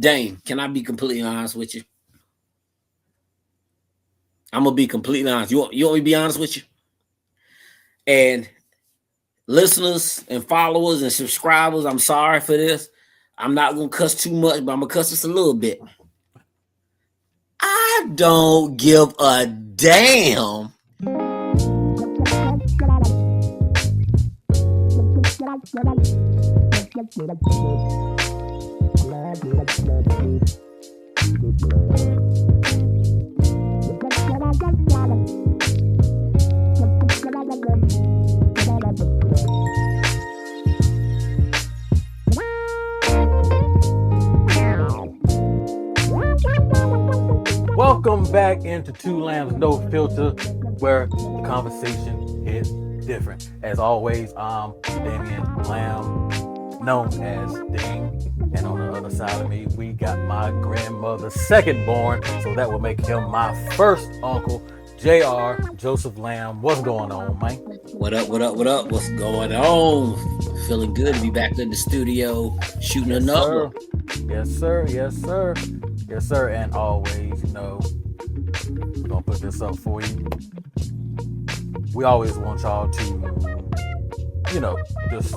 Dane, can I be completely honest with you? I'm gonna be completely honest. You want me to be honest with you? And listeners and followers and subscribers, I'm sorry for this. I'm not gonna cuss too much, but I'm gonna cuss just a little bit. I don't give a damn. Welcome back into Two Lambs No Filter, where the conversation is different. As always, I'm Damian Lamb, known as Dame. And on the other side of me, we got my grandmother's second born, so that will make him my first uncle, J.R. Joseph Lamb. What's going on, man? What up? What up? What up? What's going on? Feeling good to be back in the studio shooting Yes, another. sir. Yes, sir. Yes, sir. Yes, sir. And always, we're gonna put this up for you. We always want y'all to, just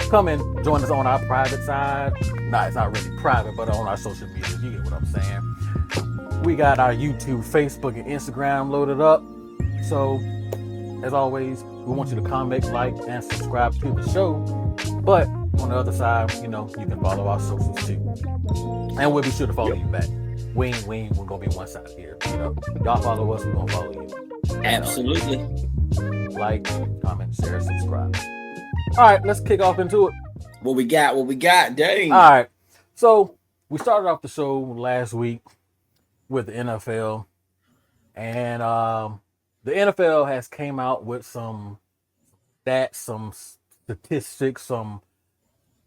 come and join us on our private side. Nah, it's not really private, but on our social media. You get what I'm saying? We got our YouTube, Facebook, and Instagram loaded up. So, as always, we want you to comment, like, and subscribe to the show. But on the other side, you can follow our socials too. And we'll be sure to follow you back. We're gonna be one side here. Y'all follow us, we're gonna follow you. Absolutely. Like, comment, share, subscribe. All right, let's kick off into it. What we got? Dang. All right. So we started off the show last week with the NFL. And the NFL has came out with some stats, some statistics, some,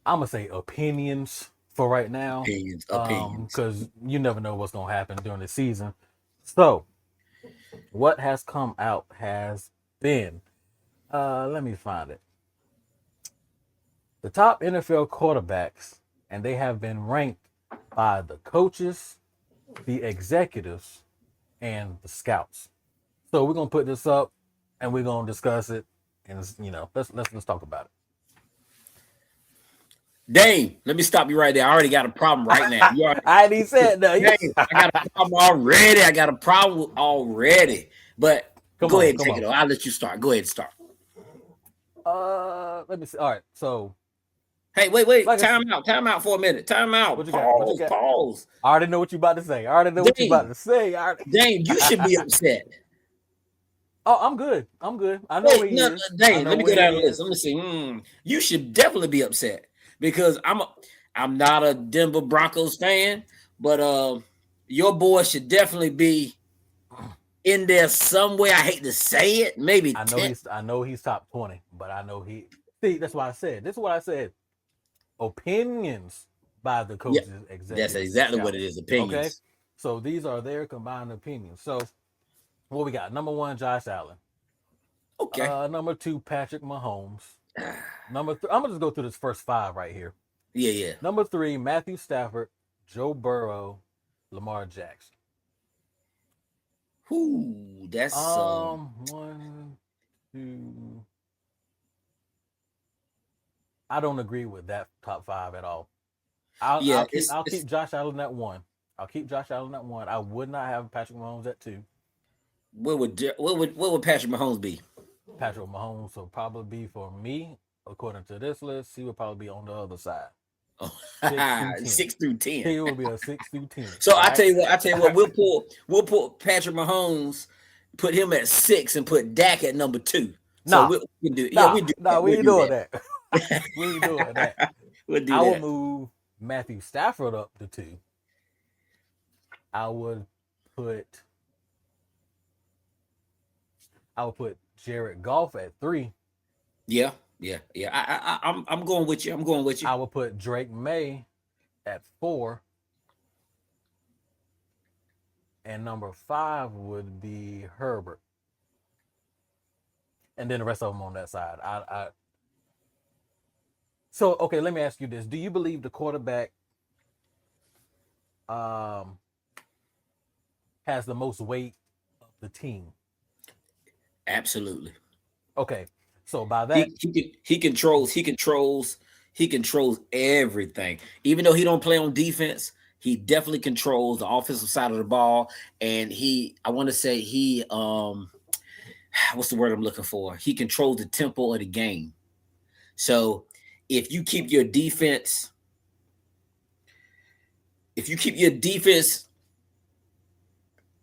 I'm gonna say, opinions for right now. Opinions. Because you never know what's gonna happen during the season. So what has come out has been, let me find it. The top NFL quarterbacks, and they have been ranked by the coaches, the executives, and the scouts. So we're gonna put this up, and we're gonna discuss it, and let's talk about it. Dang, let me stop you right there. I already got a problem right now. I ain't even said that. Dang, I got a problem already. But go ahead and take it on. I'll let you start. Go ahead and start. Let me see. All right, so. Hey, wait. Like time out for a minute. Time out. What you Pause. I already know what you about to say. Dang, you should be upset. Oh, I'm good. I know he is. Dang, let me go down the list. Let me see. You should definitely be upset because I'm not a Denver Broncos fan, but your boy should definitely be in there somewhere. I hate to say it. Maybe I know he's top 20, but I know he. See, that's why I said. This is what I said. Opinions by the coaches, executives. That's exactly what it is. Opinions. Okay, so these are their combined opinions. So, what we got? Number 1, Josh Allen. Okay. Number 2, Patrick Mahomes. Number 3, I'm gonna just go through this first 5 right here. Yeah. Number 3, Matthew Stafford, Joe Burrow, Lamar Jackson. Ooh, that's 1, 2. I don't agree with that top 5 at all. I'll keep Josh Allen at 1. I would not have Patrick Mahomes at 2. What would Patrick Mahomes be? Patrick Mahomes will probably be, for me, according to this list, he would probably be on the other side. 6 through 10. He will be a 6 through 10. So right? I tell you what, we'll pull Patrick Mahomes, put him at 6, and put Dak at number 2. So we can do. We ain't doing that. We ain't doing that. We'll do I would move Matthew Stafford up to 2. I would put Jared Goff at 3. Yeah. I'm going with you. I would put Drake May at 4. And number 5 would be Herbert. And then the rest of them on that side. So, okay, let me ask you this. Do you believe the quarterback um, has the most weight of the team. Absolutely. Okay, so by that, He controls everything. Even though he don't play on defense, he definitely controls the offensive side of the ball. And I want to say what's the word I'm looking for? He controls the tempo of the game. So if you keep your defense, if you keep your defense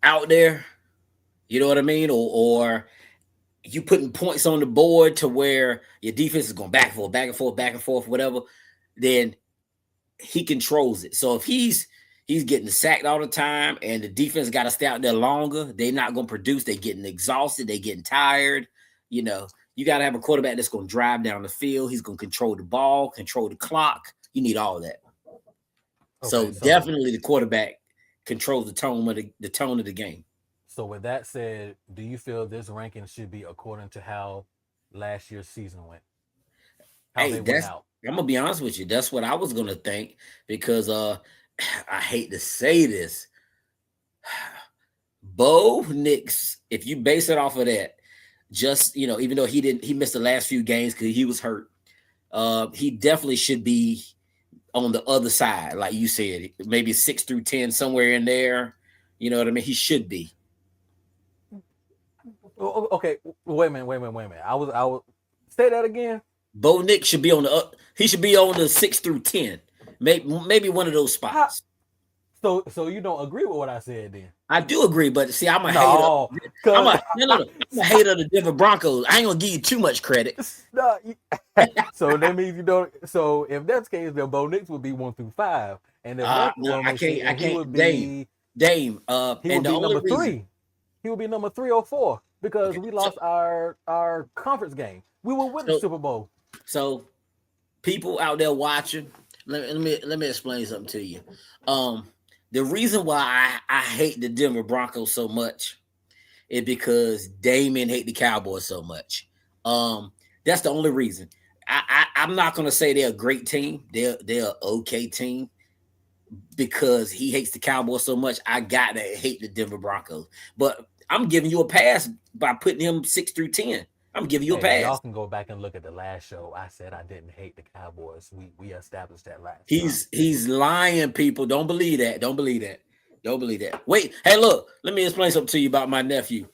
out there, you know what I mean, or you putting points on the board to where your defense is going back and forth, back and forth, back and forth, whatever, then he controls it. So if he's getting sacked all the time and the defense got to stay out there longer, they're not going to produce. They're getting exhausted. They're getting tired. You know, you got to have a quarterback that's going to drive down the field. He's going to control the ball, control the clock. You need all of that. okay, So definitely the quarterback controls the tone of the game. so with that said, do you feel this ranking should be according to how last year's season went, how Hey, they went that's out? I'm gonna be honest with you. That's what I was gonna think because I hate to say this. Bo Nix, if you base it off of that, just even though he missed the last few games because he was hurt, he definitely should be on the other side, like you said, maybe 6 through 10, somewhere in there. You know what I mean? He should be. Okay, wait a minute. I was say that again. Bo Nix should be on he should be on the 6 through 10, maybe one of those How, spots. so you don't agree with what I said then? I do agree, but see, I'm a hater. No, I'm cause a no, no, no. I'm a hater of the Denver Broncos. I ain't gonna give you too much credit. no, so that means you don't. So if that's the case, then Bo Nix would be 1 through 5, and if that's No, what I I'm can't. I saying, can't. Dame. he And would the be only number reason, 3. He would be number 3 or 4 because okay, we so lost our conference game. We will win the so Super Bowl. so people out there watching, let me explain something to you. Um, the reason why I hate the Denver Broncos so much is because Damon hate the Cowboys so much. That's the only reason. I'm not gonna say they're a great team. They're an okay team because he hates the Cowboys so much. I got to hate the Denver Broncos. But I'm giving you a pass by putting him 6 through 10. I'm giving you a Hey, y'all pass. can go back and look at the last show. I said I didn't hate the Cowboys. We established that last time. He's lying, people. Don't believe that. Don't believe that. Don't believe that. Wait, hey, look, let me explain something to you about my nephew.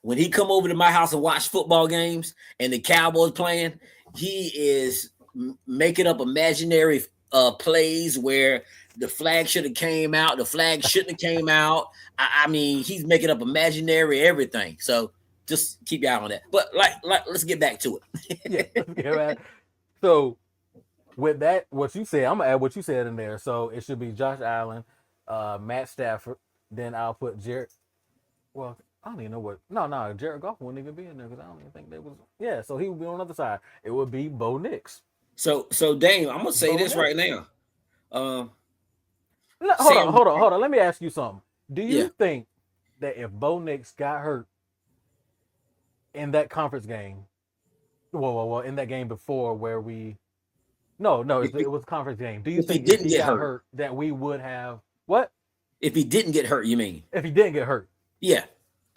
When he come over to my house and watch football games and the Cowboys playing, he is making up imaginary plays where the flag should have came out, the flag shouldn't have came out. I mean, he's making up imaginary everything. So just keep your eye on that. But like let's get back to Yeah, it. right. So with that, what you said, I'm gonna add what you said in there. So it should be Josh Allen, Matt Stafford. Then I'll put Jared. Well, I don't even know what. No, Jared Goff wouldn't even be in there because I don't even think they was. Yeah, so he would be on the other side. It would be Bo Nix. So Dame, I'm gonna say Bo this right Nix. now. Um, Hold on, Sam, hold on, hold on. Let me ask you something. Do yeah. you think that if Bo Nix got hurt in that conference game, well, in that game before where we, no, If it was a conference game. Do you if he think if didn't he get got hurt, hurt that we would have what? if he didn't get hurt, you mean? If he didn't get hurt, Yeah.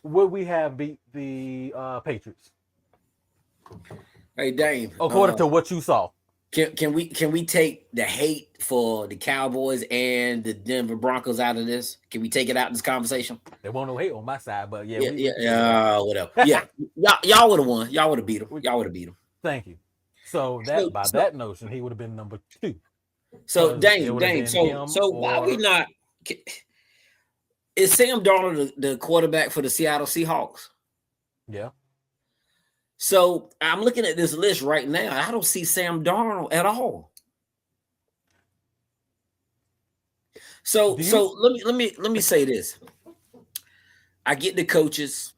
would we have beat the Patriots Hey Dame, according to what you saw? can we take the hate for the Cowboys and the Denver Broncos out of this? Can we take it out in this conversation? There won't no hate on my side, but yeah, Yeah, we yeah, can take it out. whatever. Yeah, y'all would have won. Y'all would have beat them. We, Y'all would have beat them. thank you. So So that by so that notion, he would have been number 2 so because it would have Dame. been So him so why we or not? Is Sam Darnold the quarterback for the Seattle Seahawks? yeah. So I'm looking at this list right now. I don't see Sam Darnold at all. So Do you? so let me say this. I get the coaches,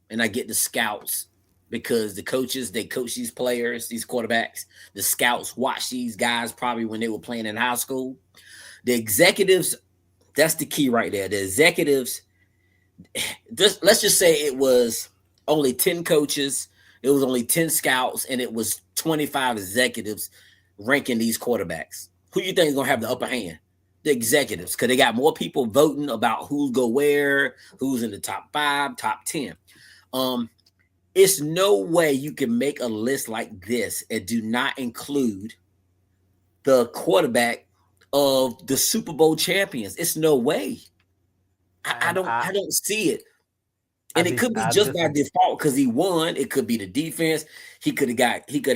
and I get the scouts because the coaches they coach these players, these quarterbacks. The scouts watch these guys probably when they were playing in high school. The executives, that's the key right there. The executives, let's just say it was only 10 coaches, it was only 10 scouts, and it was 25 executives ranking these quarterbacks. Who you think is gonna have the upper hand? The executives, because they got more people voting about who's go where, who's in the top 5, top 10. Um, it's no way you can make a list like this and do not include the quarterback of the Super Bowl champions. It's no way. I And don't I I don't see it. I And it dis could be I just by disagree. default because he won. It could be the defense. He could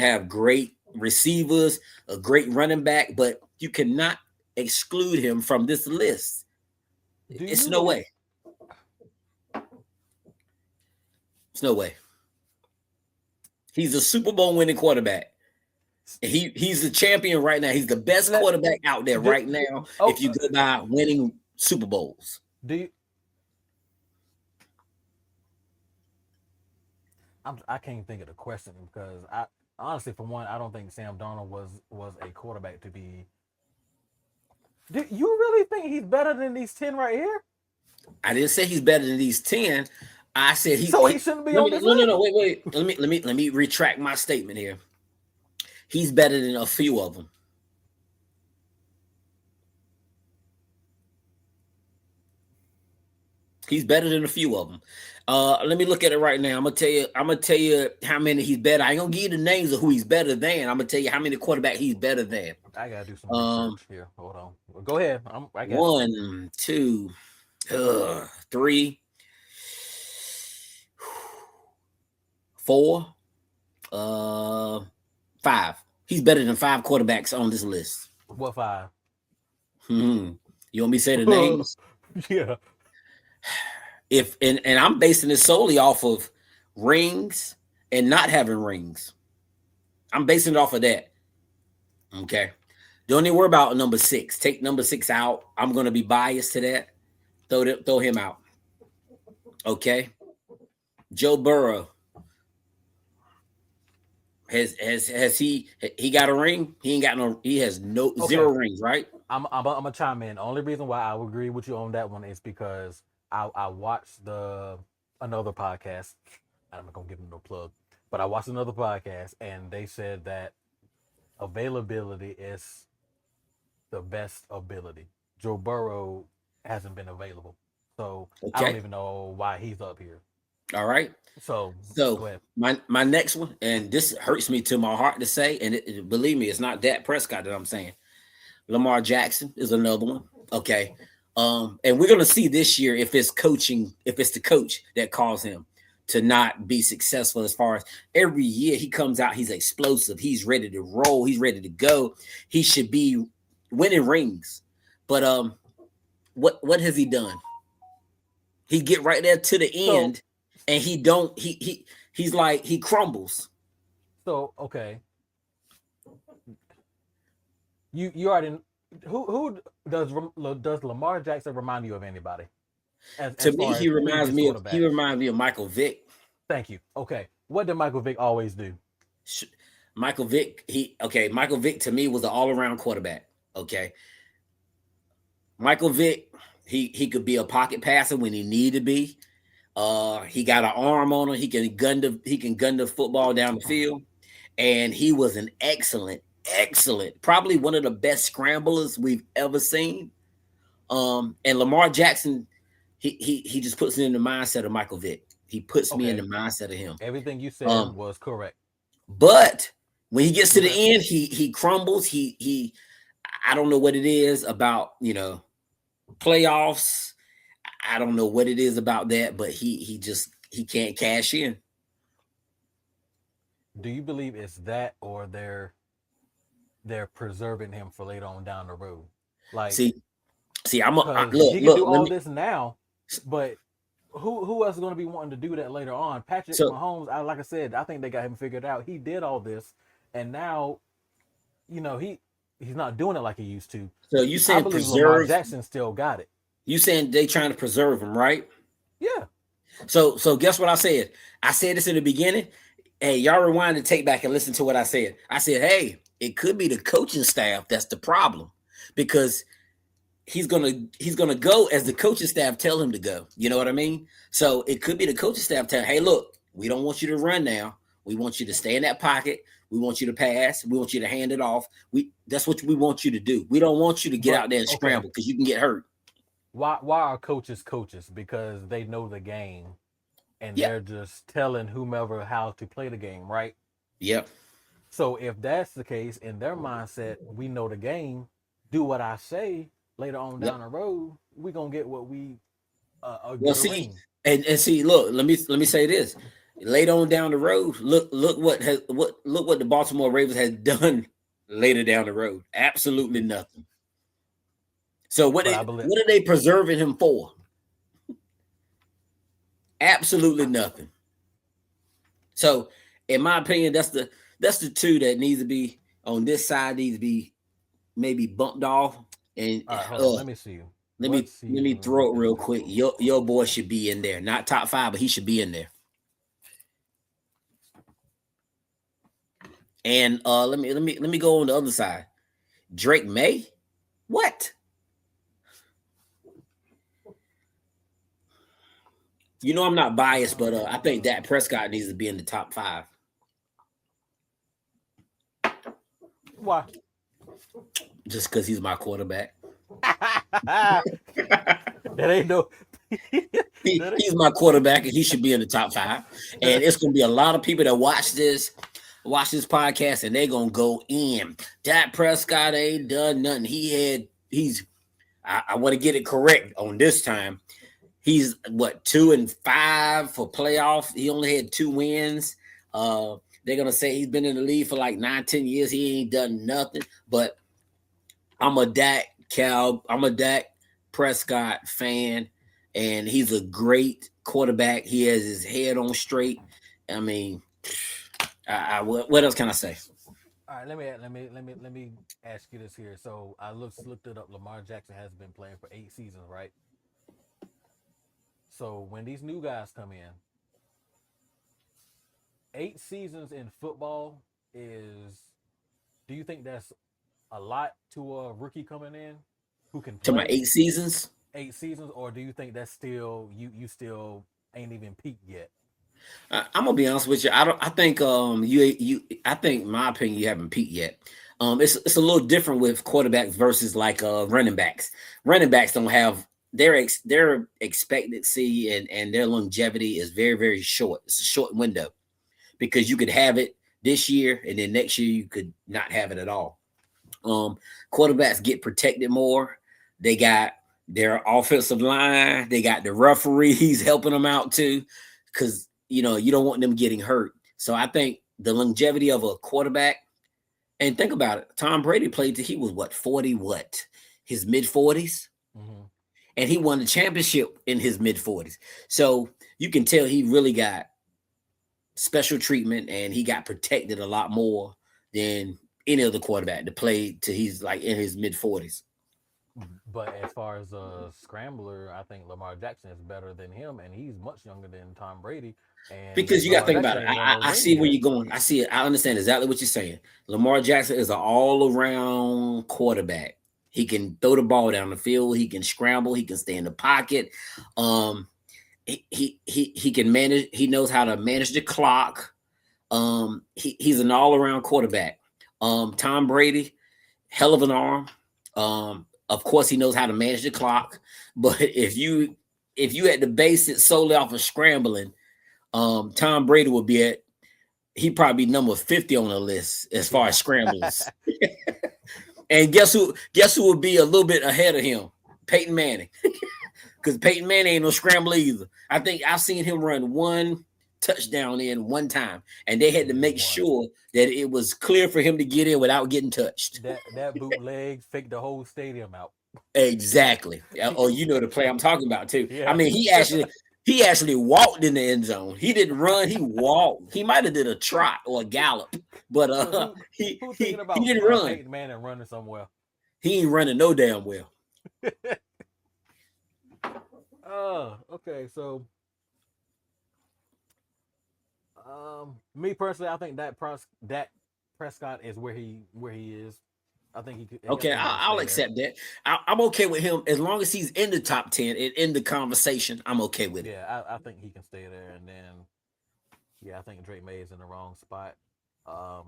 have great receivers, a great running back, but you cannot exclude him from this list. Do It's you no believe? way. It's no way. He's a Super Bowl winning quarterback. He's the champion right now. He's the best Let quarterback out there do right now. oh If you go by winning Super Bowls, do you, I can't think of the question because I honestly, for one, I don't think Sam Darnold was a quarterback to be. Do you really think he's better than these 10 right here? I didn't say he's better than these 10. I said So he shouldn't be let on me this no list. wait. Let me retract my statement here. He's better than a few of them. He's better than a few of them. Let me look at it right now. I'm gonna tell you. I'm gonna tell you how many he's better. I ain't gonna give you the names of who he's better than. I'm gonna tell you how many quarterback he's better than. I gotta do some Um, research here. Hold on. Well, go ahead. I got you. one, two, three, four, uh, five. He's better than five quarterbacks on this list. What five? Hmm. You want me to say the names? Yeah. If and I'm basing this solely off of rings and not having rings. I'm basing it off of that. Okay. Don't even worry about number 6. Take number 6 out. I'm gonna be biased to that. Throw him out. Okay. Joe Burrow has he got a ring? He ain't got no. He has no Okay. zero rings, right? I'm gonna chime in. The only reason why I would agree with you on that one is because I watched the another podcast. I'm not gonna give them no plug, but I watched another podcast and they said that availability is the best ability. Joe Burrow hasn't been available, so I don't Okay. even know why he's up here. All right. So So go ahead. my next one, and this hurts me to my heart to say, and believe me, it's not Dak Prescott that I'm saying. Lamar Jackson is another one. Okay. And we're gonna see this year if it's coaching, if it's the coach that caused him to not be successful as far as every year he comes out, he's explosive, he's ready to roll, he's ready to go. He should be winning rings. But what has he done? He get right there to the So end and he don't he's like he crumbles. okay, you already who does Lamar Jackson remind you of anybody To as me, far as previous he quarterbacks? reminds me of Michael Vick. Thank you. Okay, what did Michael Vick always do? Michael Vick, Michael Vick to me was an all-around quarterback. Okay. Michael Vick, he could be a pocket passer when he need to be. He got an arm on him. He can gun the football down the field. And he was an excellent, probably one of the best scramblers we've ever seen. And Lamar Jackson, he just puts me in the mindset of Michael Vick. He puts me in the Okay, mindset of him. everything you said Um, was correct. but when he gets to Okay, the end, he crumbles. He I don't know what it is about, playoffs. I don't know what it is about that, but he can't cash in. do you believe it's that or they're preserving him for later on down the road? Like, See, because he can look, do let all me this now, but who else is going to be wanting to do that later on? Patrick so Mahomes, like I said, I think they got him figured out. He did all this, and now he's not doing it like he used to. so you I saying believe Lamar preserve, Jackson still got it. you saying they trying to preserve him, right? Yeah. So guess what I said? I said this in the beginning. Hey, y'all rewind and take back and listen to what I said. I said, hey, it could be the coaching staff that's the problem because he's gonna go as the coaching staff tell him to go. You know what I mean? So it could be the coaching staff telling, hey, look, we don't want you to run now. We want you to stay in that pocket. We want you to pass. We want you to hand it off. That's what we want you to do. We don't want you to get But out there and okay, scramble because you can get hurt. why are coaches coaches? Because they know the game and Yep. they're just telling whomever how to play the game, right? Yep. So if that's the case, in their mindset, we know the game. Do what I say. Later on Yep. down the road, we gonna get what we Well, get a see, ring. and see, look, let me say this. Later on down the road, look what the Baltimore Ravens has done later down the road. Absolutely nothing. So But I believe, what are they preserving him for? Absolutely nothing. So, in my opinion, that's the two that needs to be on this side, needs to be maybe bumped off. And all right, hold on. Let me see. What let me season throw it is real this? quick. Your boy should be in there. Not top five, but he should be in there. And let me go on the other side. Drake May? What? You know I'm not biased, but I think Dak Prescott needs to be in the top five. Why? Just because he's my quarterback. That ain't no. That ain't. He's my quarterback, and he should be in the top five. And it's gonna be a lot of people that watch this podcast, and they're gonna go in. Dak Prescott ain't done nothing. I want to get it correct on this time. He's what 2-5 for playoff. He only had 2 wins. They're gonna say he's been in the league for like 9, 10 years. He ain't done nothing. But I'm a Dak Prescott fan, and he's a great quarterback. He has his head on straight. I mean, what else can I say? All right, let me ask you this here. So I looked it up. Lamar Jackson has been playing for 8 seasons, right? So when these new guys come in, 8 seasons in football is. Do you think that's a lot to a rookie coming in who can To my play 8 seasons, 8 seasons, or do you think that's still you still ain't even peaked yet? I'm gonna be honest with you. I don't. I think I think my opinion you haven't peaked yet. It's a little different with quarterbacks versus like running backs. Running backs don't have their expectancy and their longevity is very short. It's a short window because you could have it this year and then next year you could not have it at all. Um, Quarterbacks get protected more. They got their offensive line. They got the referees helping them out too, because you don't want them getting hurt. So I think the longevity of a quarterback. And think about it. Tom Brady played till he was what 40, what his mid 40s, Mm-hmm. and he won the championship in his mid 40s. So you can tell he really got special treatment and he got protected a lot more than any other quarterback to play till he's like in his mid 40s. But as far as a scrambler, I think Lamar Jackson is better than him, and he's much younger than Tom Brady. And Because you got to Lamar think about Jackson it. ain't won no I rings see where yet. you're going. I see it. I understand exactly what you're saying. Lamar Jackson is an all around quarterback. He can throw the ball down the field. He can scramble. He can stay in the pocket. Um, he can manage. He knows how to manage the clock. He's an all around quarterback. Tom Brady, hell of an arm. Of course, he knows how to manage the clock. But if you had to base it solely off of scrambling, Tom Brady would be at he'd probably be number 50 on the list as far Yeah. as scramblers. And guess who would be a little bit ahead of him? Peyton Manning. Because Peyton Manning ain't no scrambler either. I think I've seen him run one touchdown in one time, and they had to Yeah, make one. sure that it was clear for him to get in without getting touched. That bootleg faked the whole stadium out. Exactly. Oh, you know the play I'm talking about too. I Yeah. mean, he actually walked in the end zone. He didn't run. He walked. He might have did a trot or a gallop, but who who he who he thinking he about didn't run. Peyton Manning running somewhere? He ain't running no damn well. Okay. So, me personally, I think that Prescott is where he is. I think he could. I Okay, think he can I'll stay there. accept that. I'm okay with him as long as he's in the top 10 and in the conversation. I'm okay with it. Yeah, I think he can stay there. And then, yeah, I think Drake May is in the wrong spot. Um,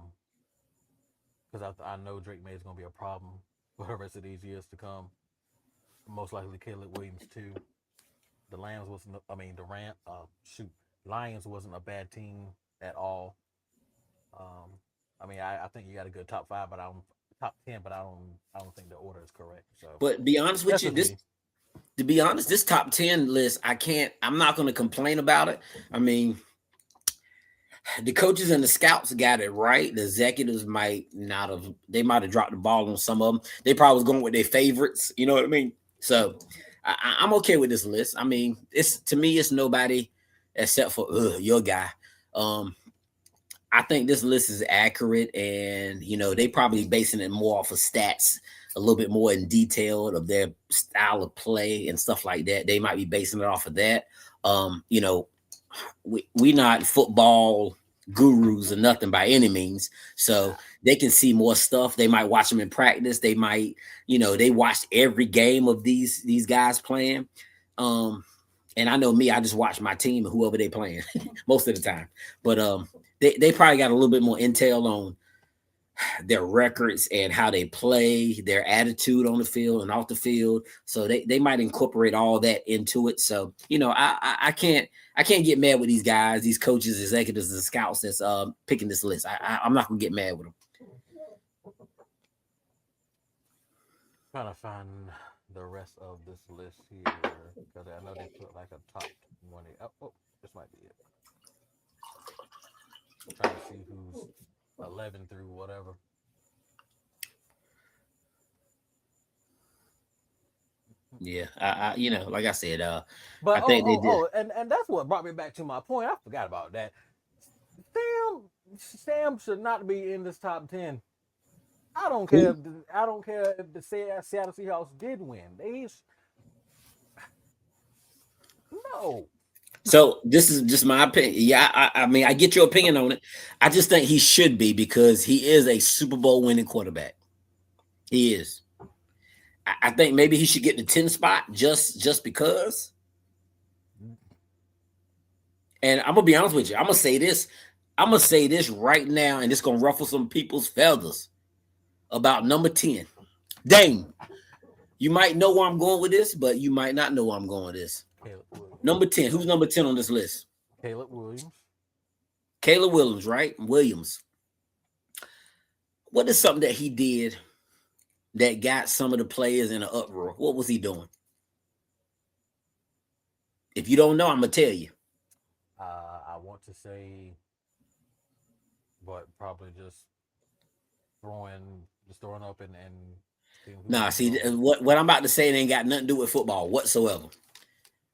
because I know Drake May is going to be a problem for the rest of these years to come. Most likely Caleb Williams too. The Lions wasn't. I mean, the Ram. Lions wasn't a bad team at all. Um, I mean, I think you got a good top five, but I don't top 10, but I don't think the order is correct. So But be honest with that's you, just this me. to be honest, this top 10 list, I'm not going to complain about it. I mean, the coaches and the scouts got it right. The executives they might have dropped the ball on some of them. They probably was going with their favorites. You know what I mean? So I'm okay with this list. I mean, it's to me, it's nobody except for your guy. Um, I think this list is accurate, and they probably basing it more off of stats, a little bit more in detail of their style of play and stuff like that. They might be basing it off of that. You know, we not football gurus or nothing by any means, so they can see more stuff. They might watch them in practice. They might, they watched every game of these guys playing. And I know me, I just watch my team and whoever they playing most of the time. But they probably got a little bit more intel on their records and how they play, their attitude on the field and off the field. So they might incorporate all that into it. So I can't get mad with these guys, these coaches, executives, and scouts that's picking this list. I'm not gonna get mad with them. Trying to find the rest of this list here because I know they put like a top 20. Oh, this might be it. Trying to see who's 11 through whatever. Yeah, like I said, But I think they did. and that's what brought me back to my point. I forgot about that. Sam Sam should not be in this top 10. I don't care. I don't care if the Seattle Seahawks did win. No. So this is just my opinion. Yeah, I mean, I get your opinion on it. I just think he should be because he is a Super Bowl winning quarterback. He is. I think maybe he should get the 10 spot just because. And I'm gonna be honest with you. I'm gonna say this. I'm gonna say this right now, and it's gonna ruffle some people's feathers about number 10. Dang, you might know where I'm going with this, but you might not know where I'm going with this. Number 10. Who's number 10 on this list? Caleb Williams. Caleb Williams, right? Williams. What is something that he did that got some of the players in an uproar? What was he doing? If you don't know, I'm gonna tell you. I want to say, but probably just throwing up and Nah, see what I'm about to say. It ain't got nothing to do with football whatsoever.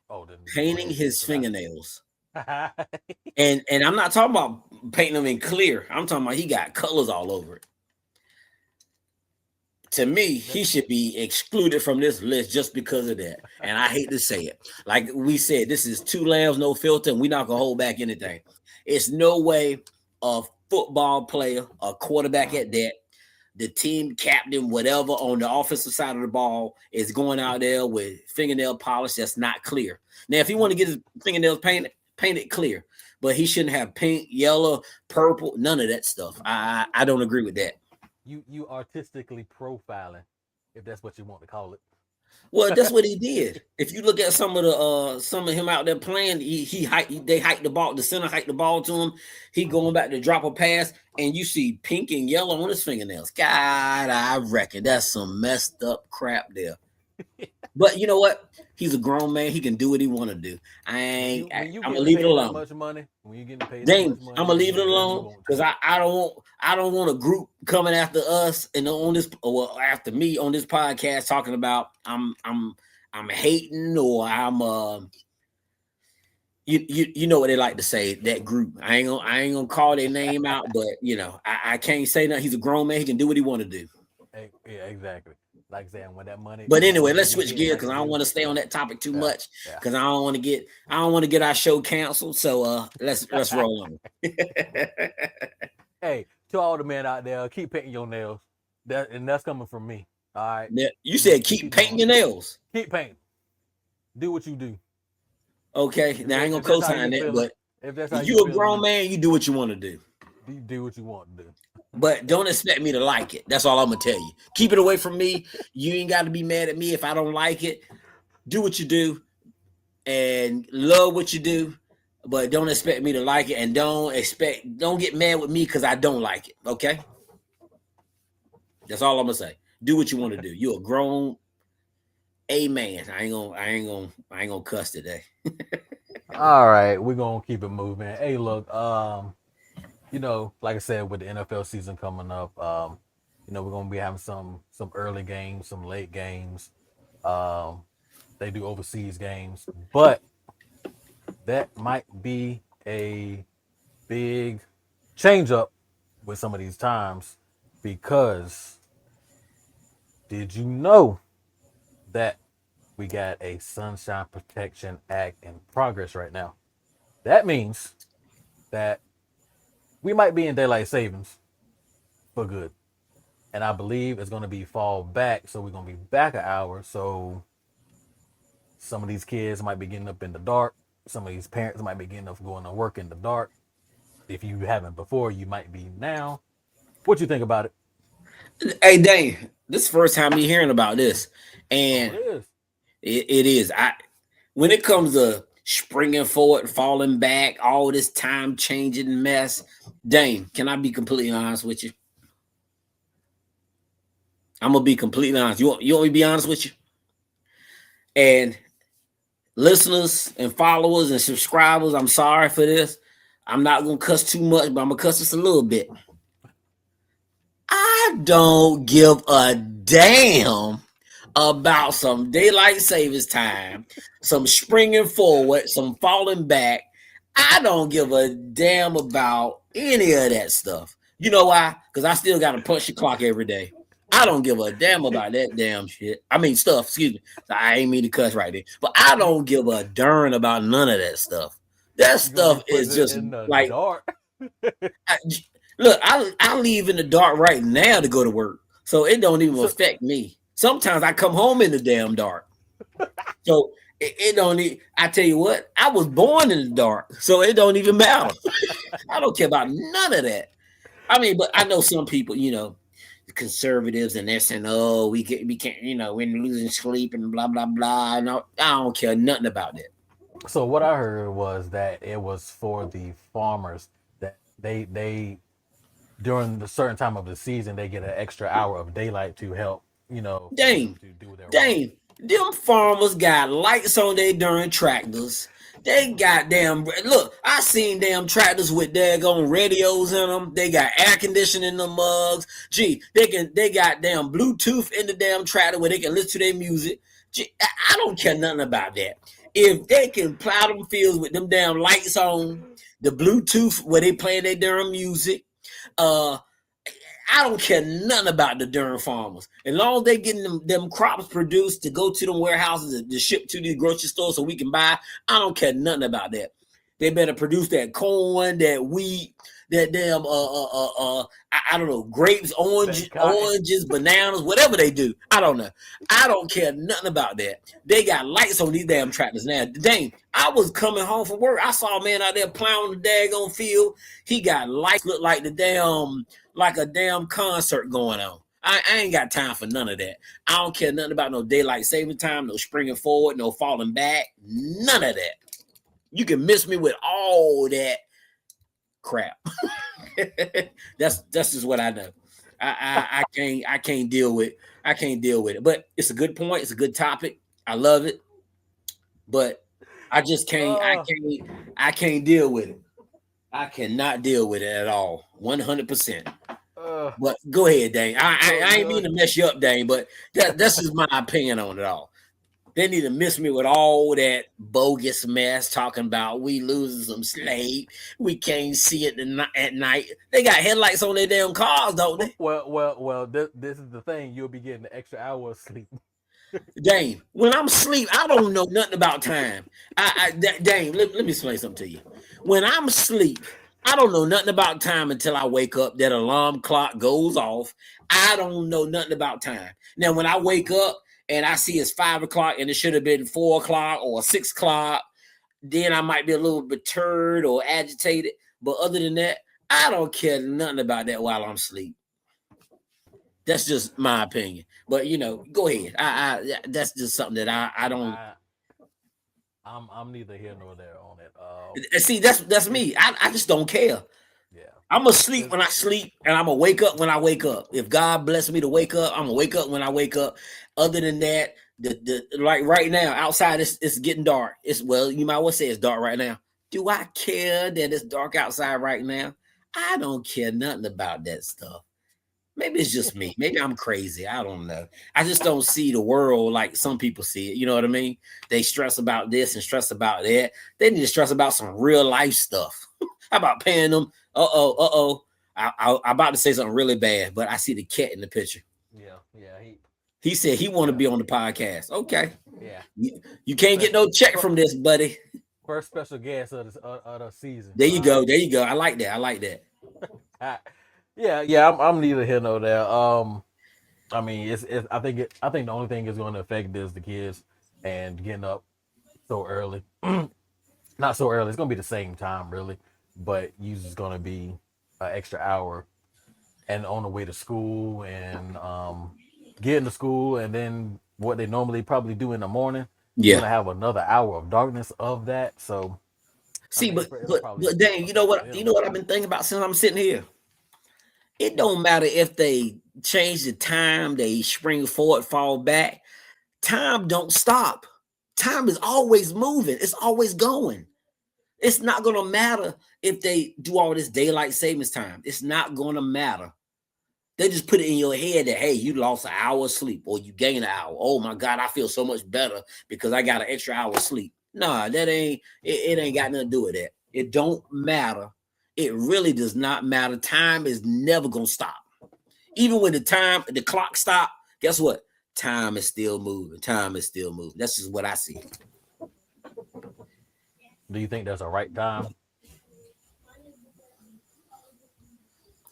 Oh, then Painting his fingernails. and I'm not talking about painting them in clear. I'm talking about he got colors all over it. To me, he should be excluded from this list just because of that. And I hate to say it. Like we said, this is two lambs, no filter, and we're not gonna hold back anything. It's no way a football player, a quarterback at that, the team captain, whatever, on the offensive side of the ball is going out there with fingernail polish that's not clear. Now, if he want to get his fingernails painted clear, but he shouldn't have pink, yellow, purple, none of that stuff. I don't agree with that. You artistically profiling, if that's what you want to call it. Well, that's what he did. If you look at some of him out there playing, they hiked the ball, the center hiked the ball to him. He going back to drop a pass, and you see pink and yellow on his fingernails. God, I reckon that's some messed up crap there. But you know what? He's a grown man. He can do what he want to do. I'm gonna leave it alone. Much money when you getting paid. Dang, I'm gonna leave it alone because I don't want a group coming after us and on this after me on this podcast talking about I'm hating or I'm you know what they like to say, that group. I ain't gonna call their name out, but I can't say that. He's a grown man. He can do what he want to do. Yeah, exactly. Like saying when that money. But anyway, let's switch gears because I don't want to stay on that topic too much because I don't want to get our show canceled. So let's roll on. Hey, to all the men out there, keep painting your nails. That's coming from me. All right. Now, you said keep painting your nails. Keep painting. Do what you do. Okay. Now I ain't gonna co-sign that, but if you're a grown man, you do what you want to do. You do what you want to do. But don't expect me to like it. That's all I'm gonna tell you. Keep it away from me. You ain't got to be mad at me if I don't like it. Do what you do and love what you do, but don't expect me to like it, and don't get mad with me because I don't like it. Okay, that's all I'm gonna say. Do what you want to do. You're a grown a man. I ain't gonna cuss today. All right, we're gonna keep it moving. Hey, look, like I said, with the NFL season coming up, we're gonna be having some early games, some late games. Um, they do overseas games, but that might be a big change up with some of these times because did you know that we got a Sunshine Protection Act in progress right now? That means that we might be in daylight savings for good. And I believe it's going to be fall back. So we're going to be back an hour. So some of these kids might be getting up in the dark. Some of these parents might be getting up going to work in the dark. If you haven't before, you might be now. What you think about it? Hey, Dane, this is the first time you hearing about this, Oh, and it is. it is. I when it comes to springing forward, falling back, all this time changing mess. Dane, can I be completely honest with you? I'm gonna be completely honest. You want me to be honest with you? And listeners and followers and subscribers, I'm sorry for this. I'm not gonna cuss too much, but I'm gonna cuss just a little bit. I don't give a damn about some daylight savings time, some springing forward, some falling back. I don't give a damn about any of that stuff. You know why? Because I still got to punch the clock every day. I don't give a damn about that damn shit. I mean, stuff, excuse me. I ain't mean to cuss right there. But I don't give a darn about none of that stuff. That You're going to be stuff putting is it just in the like, dark. I, look, I leave in the dark right now to go to work. So it don't even So, affect me. Sometimes I come home in the damn dark. So it don't even, I tell you what, I was born in the dark. So it don't even matter. I don't care about none of that. I mean, but I know some people, conservatives, and they're saying, "Oh, we can't, we're losing sleep and blah blah blah." And I don't care nothing about that. so what I heard was that it was for the farmers that they during the certain time of the season they get an extra hour of daylight to help for them Dang, to do their work. dang, them farmers got lights on their darn tractors. They got damn look. I seen damn tractors with daggone radios in them. They got air conditioning in the mugs. Gee, they got damn Bluetooth in the damn tractor where they can listen to their music. Gee, I don't care nothing about that. If they can plow them fields with them damn lights on, the Bluetooth where they play their damn music, uh, I don't care nothing about the darn farmers. As long as they getting them crops produced to go to them warehouses to ship to these grocery stores so we can buy, I don't care nothing about that. They better produce that corn, that wheat, that damn I don't know, grapes, That cotton. oranges, bananas, whatever they do. I don't know. I don't care nothing about that. They got lights on these damn tractors now. Dang, I was coming home from work. I saw a man out there plowing the daggone field. He got lights, look like the damn like a damn concert going on. I ain't got time for none of that. I don't care nothing about no daylight saving time, no springing forward, no falling back, none of that. You can miss me with all that crap. That's just what I know. I can't deal with it. But it's a good point. It's a good topic. I love it, but I just can't. uh, I can't deal with it. I cannot deal with it at all. 100%. uh, But go ahead, Dane. I ain't go mean to mess you up, Dane, but that's just my opinion on it all. They need to miss me with all that bogus mess talking about we losing some sleep. We can't see it at night. They got headlights on their damn cars, don't they? well. This is the thing. You'll be getting an extra hour of sleep. Dane, when I'm asleep, I don't know nothing about time. Dane, let me explain something to you. When I'm asleep, I don't know nothing about time until I wake up. That alarm clock goes off. I don't know nothing about time. Now, when I wake up and I see it's 5 o'clock and it should have been 4 o'clock or 6 o'clock, then I might be a little perturbed or agitated. But other than that, I don't care nothing about that while I'm asleep. That's just my opinion. But go ahead. That's just something that I don't. I I'm neither here nor there on it. See. That's It's me. I just don't care. yeah. I'm gonna sleep It's when I sleep, and I'm gonna wake up when I wake up. If God bless me to wake up, I'm gonna wake up when I wake up. Other than that, the like right now outside, it's getting dark. You might well say it's dark right now. Do I care that it's dark outside right now? I don't care nothing about that stuff. Maybe it's just me. Maybe I'm crazy. I don't know. I just don't see the world like some people see it. You know what I mean? They stress about this and stress about that. They need to stress about some real life stuff. How about paying them? Uh oh. I'm about to say something really bad, but I see the cat in the picture. yeah, yeah. He said he want to Yeah, be on the podcast. Okay. yeah. You can't get Special no check fir- from this, buddy. first special guest of the season. There All you go. right. There you go. I like that. I like that. I, yeah, yeah. I'm neither here nor there. I mean, I think the only thing is going to affect is the kids and getting up so early. Not so early. It's going to be the same time, really, but usually it's going to be an extra hour and on the way to school and getting to school and then what they normally probably do in the morning. You're Yeah. gonna have another hour of darkness of that. So I See, mean, but it'll but probably but dang, you know affect what? You know them. what I've been thinking about since I'm sitting here. It don't matter if they change the time, they spring forward, fall back. Time don't stop. Time is always moving. It's always going. It's not gonna matter if they do all this daylight savings time. It's not gonna matter. They just put it in your head that hey, you lost an hour of sleep or you gained an hour. Oh my God, I feel so much better because I got an extra hour of sleep. Nah, that ain't it ain't got nothing to do with that. It don't matter. It really does not matter. Time is never gonna stop. Even when the clock stop, guess what? Time is still moving. Time is still moving. That's just what I see. Do you think there's a right time?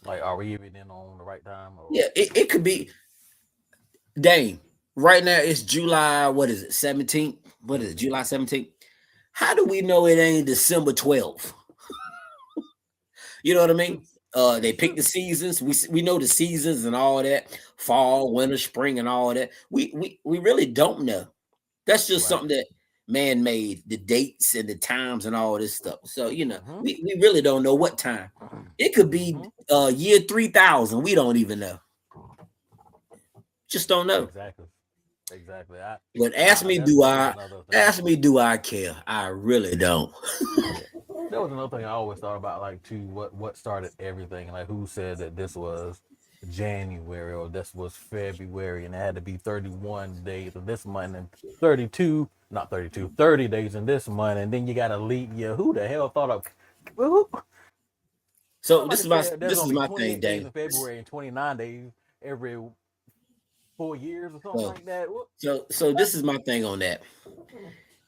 Like, are we even in on the right time? Or Yeah, it could be dang. Right now it's July, what is it, 17th? What is it, 17? July 17th? How do we know it ain't December 12th? You know what I mean? They pick the seasons. We know the seasons and all that, fall, winter, spring, and all that. We really don't know. That's just Right. something that man made, the dates and the times and all this stuff. So Mm-hmm. we really don't know what time. It could be Mm-hmm. year 3000. We don't even know. Just don't know. Exactly. Exactly. But That was another thing. ask me, do I care? I really don't. Yeah. That was another thing I always thought about, like, too, what started everything, like who said that this was January or this was February, and it had to be 31 days of this month and 32, not 32, 30 days in this month, and then you got a leap year. Who the hell thought of? Who, So somebody said there's this is gonna be my thing, 28 days Dane. in February and 29 days every 4 years or something So like that. What? so this is my thing on that.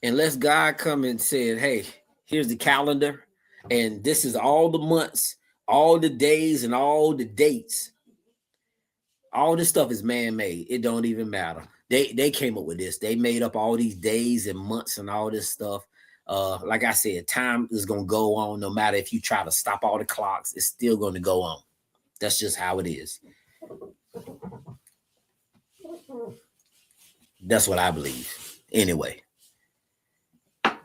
Unless God come and said, "Hey, here's the calendar, and this is all the months, all the days, and all the dates. All this stuff is man made. It don't even matter. They came up with this. They made up all these days and months and all this stuff. Like I said, time is gonna go on no matter if you try to stop all the clocks. It's still going to go on. That's just how it is. That's what I believe. Anyway.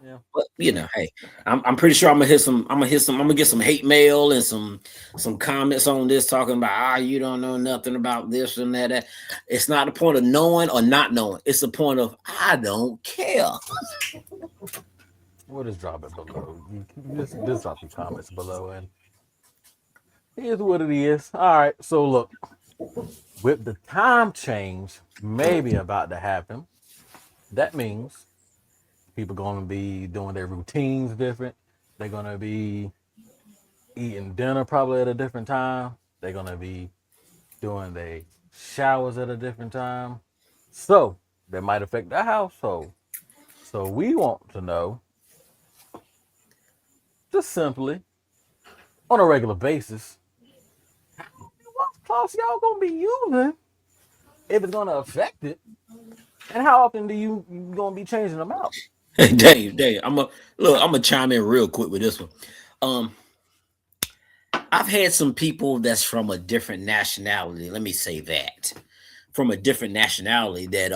Yeah. But Yeah. hey, I'm pretty sure I'm gonna hit some. I'm gonna get some hate mail and some comments on this talking about you don't know nothing about this and that. It's not the point of knowing or not knowing. It's the point of I don't care. We'll just drop it below. You just drop your comments below, and here's what it is. All right. So look, with the time change maybe about to happen, that means people going to be doing their routines different. They're going to be eating dinner probably at a different time. They're going to be doing their showers at a different time. So that might affect the household. So we want to know, just simply on a regular basis, what clothes y'all going to be using if it's going to affect it, and how often you going to be changing them out? Dave, I'm gonna chime in real quick with this one. Um, I've had some people that's from a different nationality. Let me say that from a different nationality that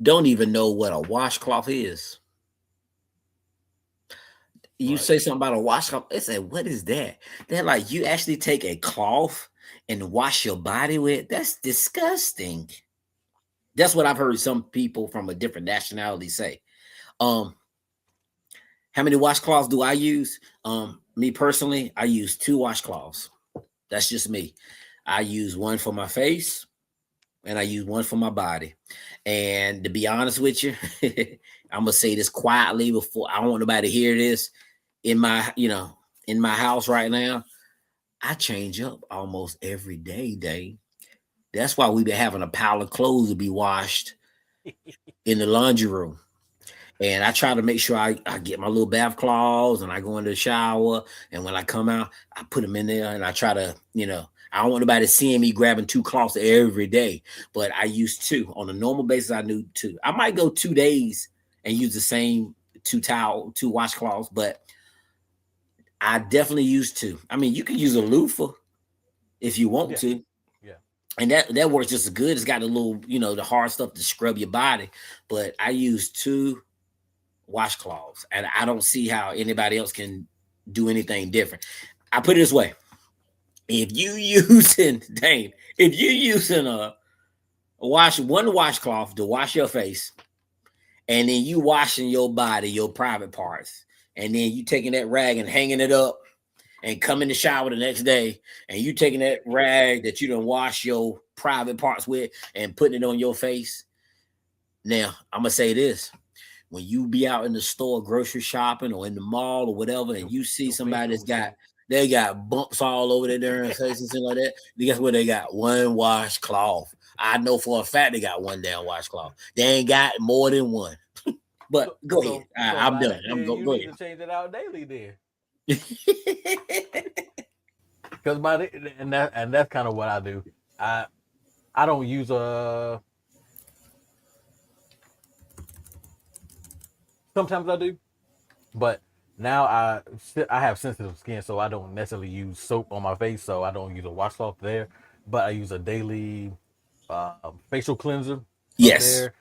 don't even know what a washcloth is. You Right. say something about a washcloth, they say, "What is that?" They're like, "You actually take a cloth and wash your body with? That's disgusting." That's what I've heard some people from a different nationality say. Um, how many washcloths do I use? Me personally, I use two washcloths. That's just me. I use one for my face and I use one for my body. And to be honest with you, I'm gonna say this quietly before I don't want nobody to hear this in my, in my house right now. I change up almost every day, Dave. That's why we've been having a pile of clothes to be washed in the laundry room. And I try to make sure I get my little bath cloths and I go into the shower. And when I come out, I put them in there and I try to, I don't want nobody seeing me grabbing two cloths every day. But I use two. On a normal basis, I do two. I might go 2 days and use the same two washcloths, but I definitely use two. I mean, you can use a loofah if you want Yeah. to. Yeah. And that works just as good. It's got a little, the hard stuff to scrub your body. But I use two washcloths, and I don't see how anybody else can do anything different. I put it this way: if you using Dane, if you using a one washcloth to wash your face, and then you washing your body, your private parts, and then you taking that rag and hanging it up, and come in the shower the next day, and you taking that rag that you don't wash your private parts with and putting it on your face. Now I'm gonna say this: when you be out in the store grocery shopping or in the mall or whatever, and Your you see your face somebody that's gonna got stink. they got bumps all over their darn face and stuff like that, guess what? They got one washcloth. I know for a fact they got one damn washcloth. They ain't got more than one. But So go ahead. so so I'm by done. that I'm then go you go need ahead. to change it out daily then. Because that's kind of what I do. I I don't use sometimes I do, but now I have sensitive skin, so I don't necessarily use soap on my face, so I don't use a washcloth there. But I use a daily facial cleanser up Yes. there,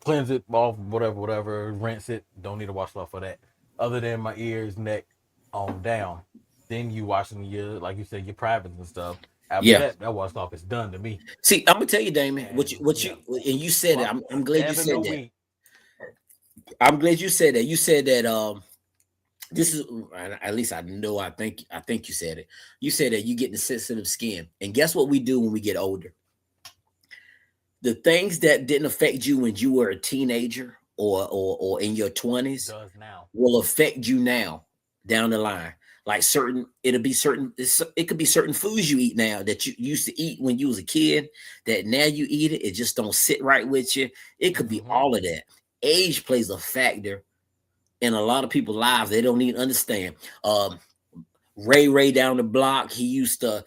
cleanse it off, whatever, rinse it. Don't need a washcloth for that. Other than my ears, neck, on down. Then you washing your, like you said, your privates and stuff. After Yeah. that washcloth is done to me. See, I'm gonna tell you, Damon, And what yeah, you and you said it. I'm glad you Evan the said that. wink. I'm glad you said that. You said that this is at least I know I think you said it. You said that you get the sensitive skin. And guess what we do when we get older? The things that didn't affect you when you were a teenager or in your 20s Does now. will affect you now down the line. Like it could be certain foods you eat now that you used to eat when you was a kid that now you eat it just don't sit right with you. It could be Mm-hmm. all of that. Age plays a factor in a lot of people's lives. They don't even understand. Ray down the block, he used to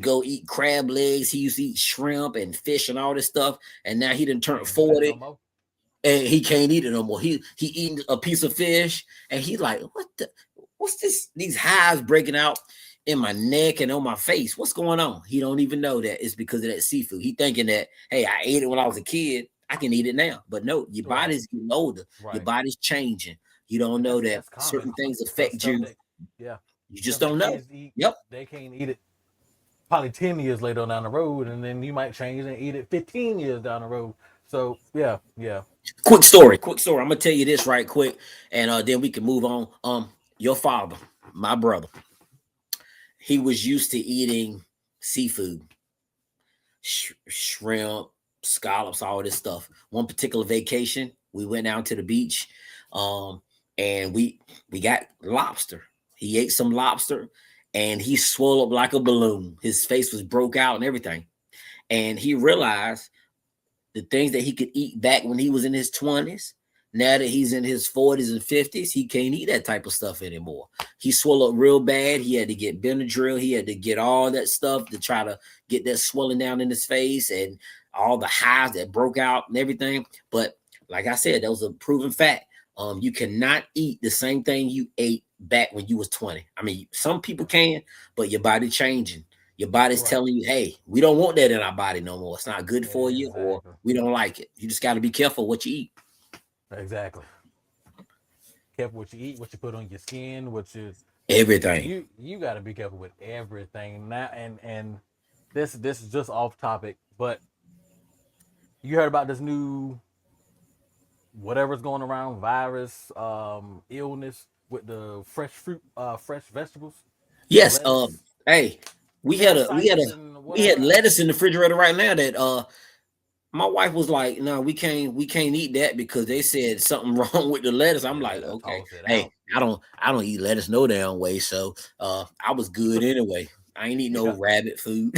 go eat crab legs. He used to eat shrimp and fish and all this stuff. And now he didn't turn Can't do that no 40 more. and he can't eat it no more. He eating a piece of fish and he's like, what's this? These hives breaking out in my neck and on my face. What's going on? He don't even know that it's because of that seafood. He thinking that, hey, I ate it when I was a kid. I can eat it now. But no, your Right, body's getting older. Your right. body's changing. You don't And know that that's common certain things because affect stuff you. that yeah, You just stuff that don't know. kids eat, Yep. they can't eat it probably 10 years later down the road, and then you might change and eat it 15 years down the road. So yeah, yeah. Quick story. Quick story. I'm gonna tell you this right quick, and then we can move on. Your father, my brother, he was used to eating seafood, shrimp, scallops, all this stuff. One particular vacation, we went down to the beach, um, and we got lobster. He ate some lobster, and he swelled up like a balloon. His face was broke out and everything. And he realized the things that he could eat back when he was in his 20s. Now that he's in his 40s and 50s, he can't eat that type of stuff anymore. He swelled up real bad. He had to get Benadryl. He had to get all that stuff to try to get that swelling down in his face and all the hives that broke out and everything. But like I said, that was a proven fact. You cannot eat the same thing you ate back when you was 20. I mean, some people can, but your body changing. Your body's Right. telling you, hey, we don't want that in our body no more. It's not good for you, or Exactly. we don't like it. You just got to be careful what you eat. Exactly. Careful what you eat, what you put on your skin, what Everything. you got to be careful with everything now. And this is just off topic, but you heard about this new whatever's going around virus, illness with the fresh fruit, fresh vegetables, Yes. lettuce, Hey, we had a we had a parasites, and we had whatever. lettuce in the refrigerator right now that my wife was like, no, we can't eat that because they said something wrong with the lettuce. I'm like, Yeah, okay. toss it Hey, out. I don't eat lettuce no damn way. So I was good anyway. I ain't eat no Yeah, rabbit food.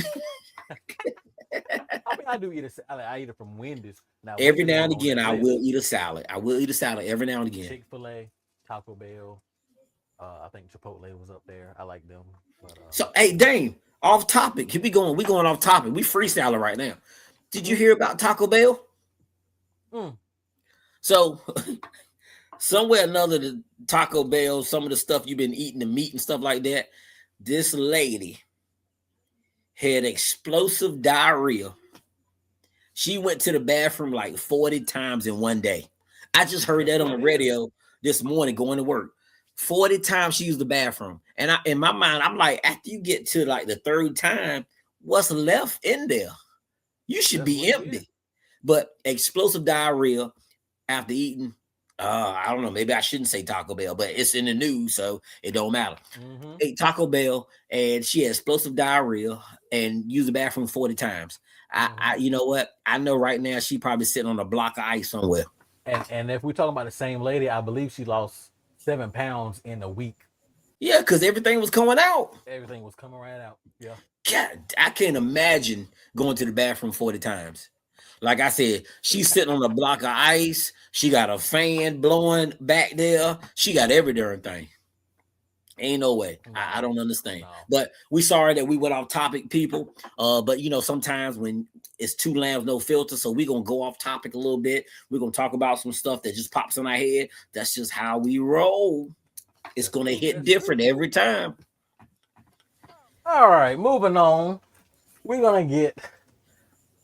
I mean I do eat it. I eat it from Wendy's. Now Every Wendy's now was and on again that I will list. eat a salad. I will eat a salad every now and again. Chick-fil-A, Taco Bell. I think Chipotle was up there. I like them, but So hey, Dame, off topic. Here we going off topic. We freestyling right now. Did you mm, hear about Taco Bell? mm, So somewhere or another, the Taco Bell, some of the stuff you've been eating, the meat and stuff like that. This lady had explosive diarrhea. She went to the bathroom like 40 times in one day. I just heard that's that on what the it is. radio this morning going to work. 40 times she used the bathroom. And in my mind, I'm like, after you get to like the third time, what's left in there? You should That's be what it is. empty. But explosive diarrhea after eating, I don't know, maybe I shouldn't say Taco Bell, but it's in the news, so it don't matter. Mm-hmm. Ate Taco Bell and she had explosive diarrhea and used the bathroom 40 times. Mm-hmm. You know what? I know right now she probably sitting on a block of ice somewhere. And if we're talking about the same lady, I believe she lost 7 pounds in a week. Yeah, because everything was coming out. Everything was coming right out. Yeah. God, I can't imagine going to the bathroom 40 times. Like I said, she's sitting on a block of ice. She got a fan blowing back there. She got every darn thing. Ain't no way. I No. don't understand. No. But we sorry that we went off topic, people. But sometimes when it's two lambs, no filter, so we're gonna go off topic a little bit. We're gonna talk about some stuff that just pops in our head. That's just how we roll. It's That's gonna true. hit That's true. different every time. All right, moving on. We're gonna get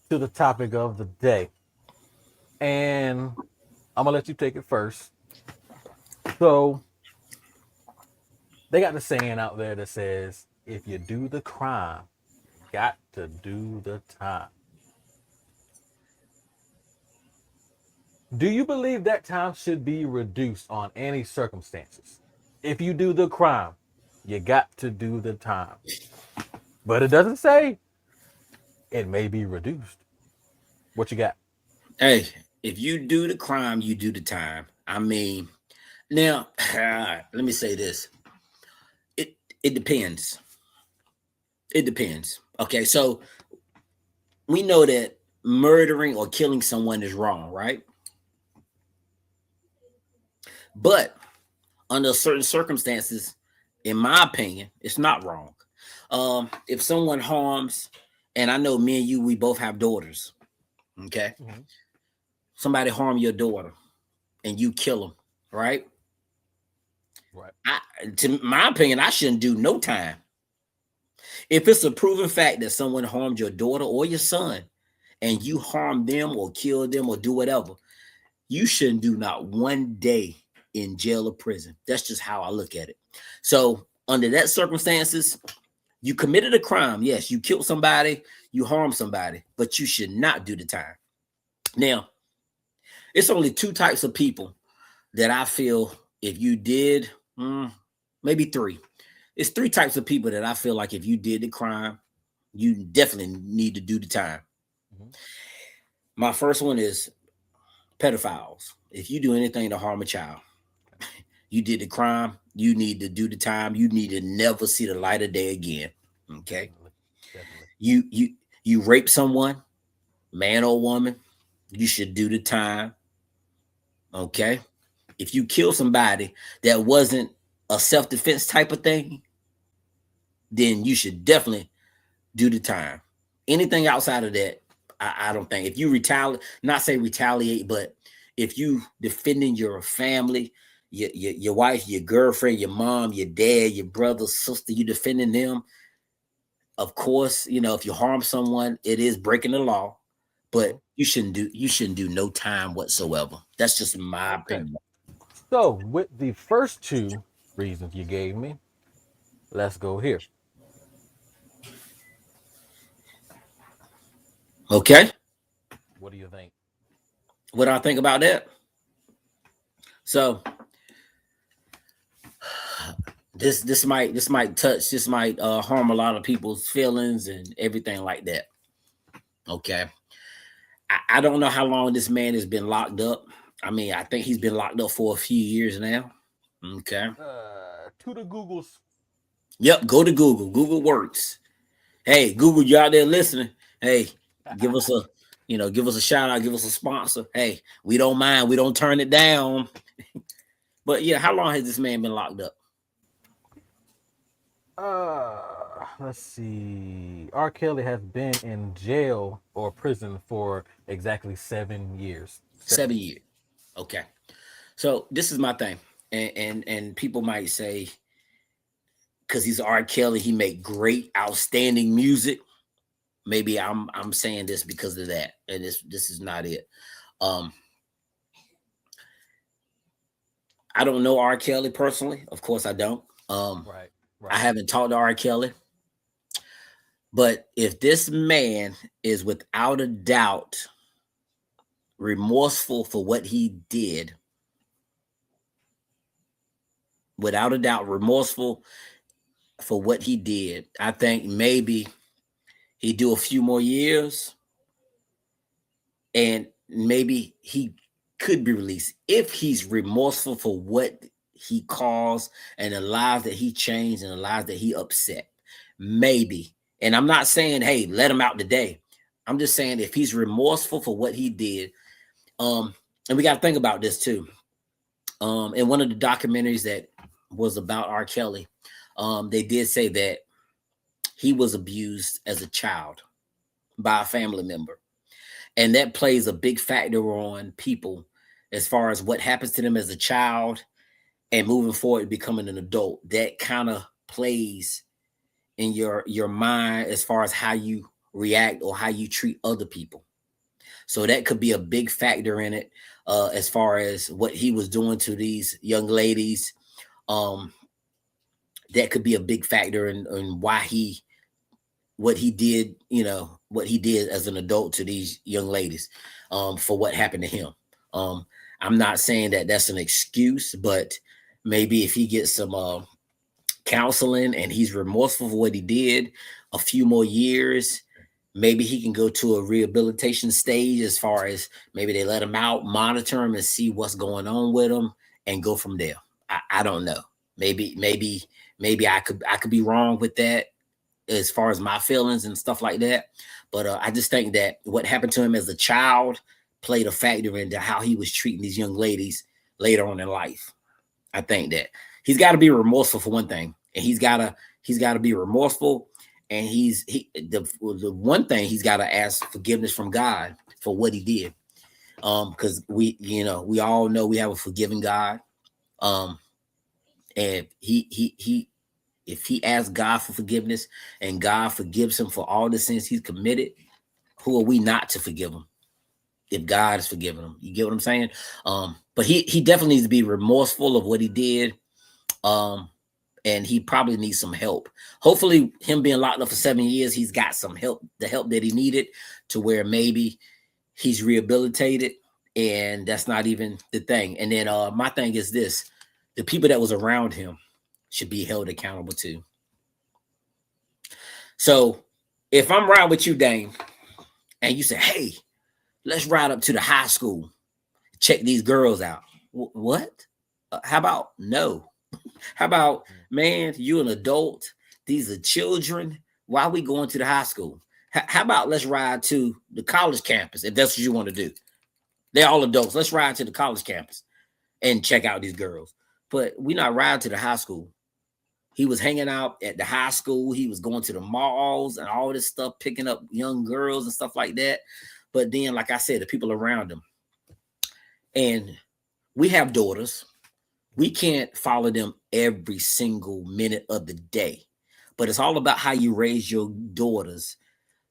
to the topic of the day, and I'm gonna let you take it first. So they got the saying out there that says, "If you do the crime, you got to do the time." Do you believe that time should be reduced on any circumstances? If you do the crime, you got to do the time. But it doesn't say it may be reduced. What you got? Hey, if you do the crime, you do the time. I mean, now let me say this. It depends. It depends. Okay, so we know that murdering or killing someone is wrong, right? But under certain circumstances, in my opinion, it's not wrong. If someone harms, and I know me and you, we both have daughters. Okay, Mm-hmm. somebody harm your daughter, and you kill them, right? Right. I, to my opinion, I shouldn't do no time. If it's a proven fact that someone harmed your daughter or your son, and you harm them or kill them or do whatever, you shouldn't do not one day in jail or prison. That's just how I look at it. So under that circumstances, you committed a crime. Yes, you killed somebody, you harmed somebody, but you should not do the time. Now, it's only two types of people that I feel if you did, maybe three. It's three types of people that I feel like if you did the crime, you definitely need to do the time. Mm-hmm. My first one is pedophiles. If you do anything to harm a child, you did the crime, you need to do the time. You need to never see the light of day again. Okay. Definitely. Definitely. You rape someone, man or woman, you should do the time. Okay. If you kill somebody that wasn't a self-defense type of thing, then you should definitely do the time. Anything outside of that, I don't think. If you retaliate, not say retaliate, but if you defending your family, your wife, your girlfriend, your mom, your dad, your brother, sister, you defending them. Of course, if you harm someone, it is breaking the law, Mm-hmm. but you shouldn't do no time whatsoever. That's just my Okay. opinion. So, with the first two reasons you gave me, let's go here. Okay, What do you think? what do I think about that? So this might harm a lot of people's feelings and everything like that. Okay, I don't know how long this man has been locked up. I mean, I think he's been locked up for a few years now. Okay. To the Googles. Yep. Go to Google. Google works. Hey, Google, you out there listening? Hey, give us a give us a shout out. Give us a sponsor. Hey, we don't mind. We don't turn it down. But yeah, how long has this man been locked up? Let's see. R. Kelly has been in jail or prison for exactly 7 years. 7 years. Okay. So this is my thing, and people might say because he's R. Kelly, he make great, outstanding music. Maybe I'm saying this because of that, and this is not it. Um, I don't know R. Kelly personally. Of course, I don't. Right, I right. haven't talked to R. Kelly, but if this man is without a doubt remorseful for what he did, without a doubt remorseful for what he did, I think maybe he do a few more years and maybe he could be released if he's remorseful for what he caused and the lives that he changed and the lives that he upset. Maybe. And I'm not saying, hey, let him out today. I'm just saying if he's remorseful for what he did, and we got to think about this too. In one of the documentaries that was about R. Kelly, they did say that he was abused as a child by a family member. And that plays a big factor on people as far as what happens to them as a child and moving forward becoming an adult. That kind of plays in your mind as far as how you react or how you treat other people. So that could be a big factor in it, as far as what he was doing to these young ladies. Um, that could be a big factor in why he what he did, what he did as an adult to these young ladies, for what happened to him. Um, I'm not saying that that's an excuse, but maybe if he gets some counseling and he's remorseful for what he did, a few more years, maybe he can go to a rehabilitation stage as far as maybe they let him out, monitor him, and see what's going on with him, and go from there. I don't know. Maybe I could be wrong with that as far as my feelings and stuff like that. But I just think that what happened to him as a child played a factor into how he was treating these young ladies later on in life. I think that he's got to be remorseful for one thing, and he's got to be remorseful, and the one thing he's got to ask forgiveness from God for what he did. Because we all know we have a forgiving God. Um, and he if he asks God for forgiveness and God forgives him for all the sins he's committed, who are we not to forgive him if God is forgiving him? You get what I'm saying? But he definitely needs to be remorseful of what he did. Um, and he probably needs some help. Hopefully, him being locked up for 7 years, he's got some help, the help that he needed, to where maybe he's rehabilitated, and that's not even the thing. And then my thing is this: the people that was around him should be held accountable too. So if I'm riding with you, Dane, and you say, "Hey, let's ride up to the high school, check these girls out," what? How about no? How about, Mm. man, you an adult? These are children. Why are we going to the high school? How about let's ride to the college campus if that's what you want to do? They're all adults. Let's ride to the college campus and check out these girls. But we not riding to the high school. He was hanging out at the high school. He was going to the malls and all this stuff, picking up young girls and stuff like that. But then, like I said, the people around him. And we have daughters. We can't follow them every single minute of the day, but it's all about how you raise your daughters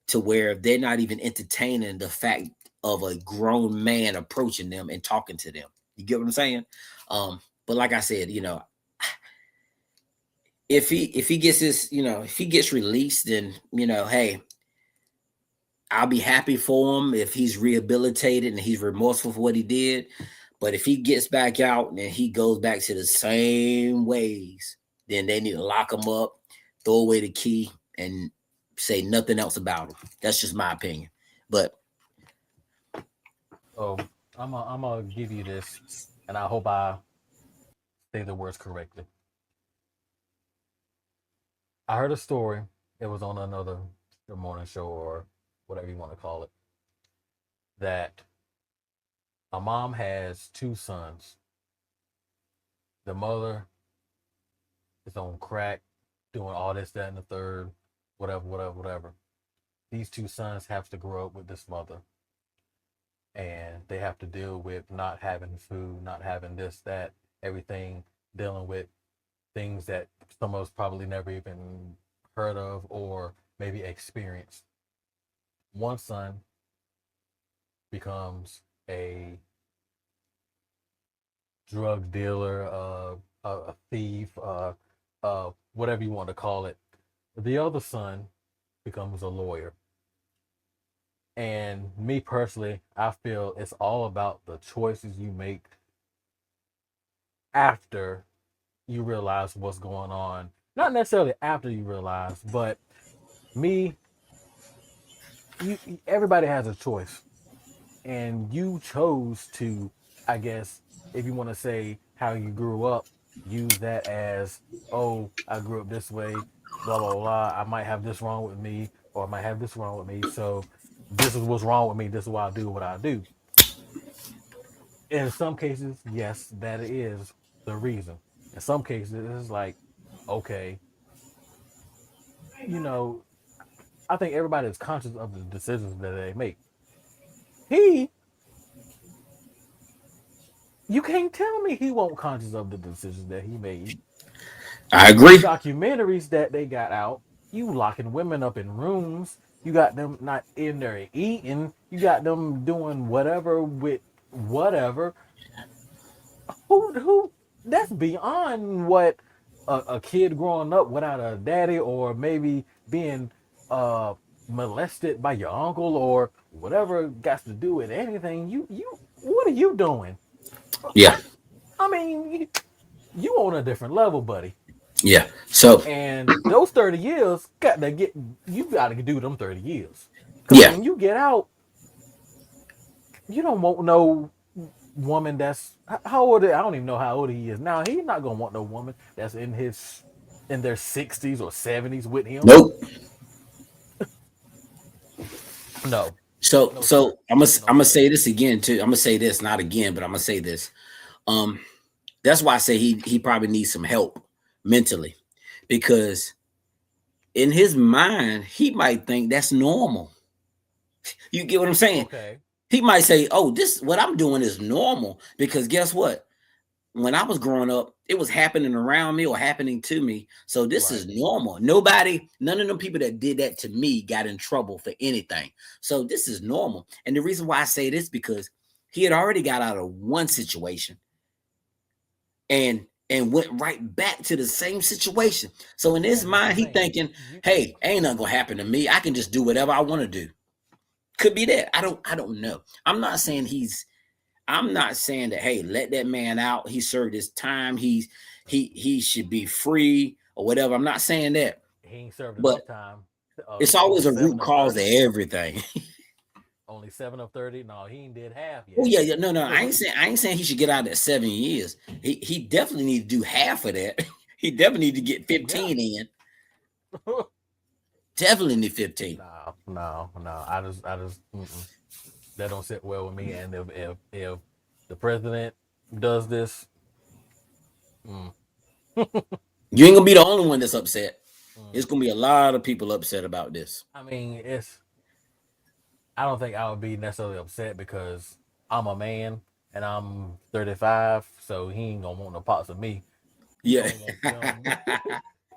to where they're not even entertaining the fact of a grown man approaching them and talking to them. You get what I'm saying? But like I said, if he gets his, if he gets released, then hey, I'll be happy for him if he's rehabilitated and he's remorseful for what he did. But if he gets back out and he goes back to the same ways, then they need to lock him up, throw away the key, and say nothing else about him. That's just my opinion. But So I'm gonna give you this, and I hope I say the words correctly. I heard a story. It was on another morning show or whatever you want to call it. That a mom has two sons. The mother is on crack, doing all this, that, and the third, whatever, whatever, whatever. These two sons have to grow up with this mother, and they have to deal with not having food, not having this, that, everything, dealing with things that some of us probably never even heard of or maybe experienced. One son becomes a drug dealer, a thief, whatever you want to call it. The other son becomes a lawyer. And me personally, I feel it's all about the choices you make after you realize what's going on. Not necessarily after you realize, but me, everybody has a choice, and you chose to, I guess, if you want to say how you grew up, use that as, oh, I grew up this way, blah blah blah. I might have this wrong with me, or I might have this wrong with me. So this is what's wrong with me. This is why I do what I do. In some cases, yes, that is the reason. In some cases, it's like, okay, you know, I think everybody is conscious of the decisions that they make. He, you can't tell me he won't conscious of the decisions that he made. I The agree. documentaries that they got out, you locking women up in rooms, you got them not in there eating, you got them doing whatever with whatever. Who that's beyond what a kid growing up without a daddy or maybe being uh molested by your uncle or whatever got to do with anything. You what are you doing? Yeah, I mean, you on a different level, buddy. yeah. So And those 30 years got to get you got to do them 30 years. Cuz yeah, when you get out, you don't want no woman that's how old. I don't even know how old he is now. He's not gonna want no woman that's in their 60s or 70s with him. nope. No, So no sir, so I'm gonna no I'm gonna sir. say this again too. I'm gonna say this not again, but I'm gonna say this. Um, that's why I say he probably needs some help mentally, because in his mind he might think that's normal. You get what I'm saying? Okay, He might say, "Oh, this what I'm doing is normal," because guess what? When I was growing up, it was happening around me or happening to me. So this is right. normal. None of them people that did that to me got in trouble for anything. So this is normal. And the reason why I say this because he had already got out of one situation and went right back to the same situation. So in his And that's the mind, he thing. thinking, You "Hey, ain't nothing gonna happen to me. I can just do whatever I want to do." Could be that. I don't know. I'm not saying that, hey, let that man out. He served his time. He should be free or whatever. I'm not saying that. he ain't served But enough time. it's Only always a root 7 of cause to 30. everything. Only 7 of 30. No, he ain't did half Oh yet. yeah, yeah. No, no. I ain't saying he should get out at 7 years. He definitely need to do half of that. He definitely need to get Yeah. 15 in. Definitely need 15. No, no, no. I just that don't sit well with me. And if the president does this, mm, You ain't gonna be the only one that's upset. mm. It's gonna be a lot of people upset about this. I mean, it's. I don't think I would be necessarily upset because I'm a man. and I'm 35, so he ain't gonna want no parts of me. He Yeah. gonna want them.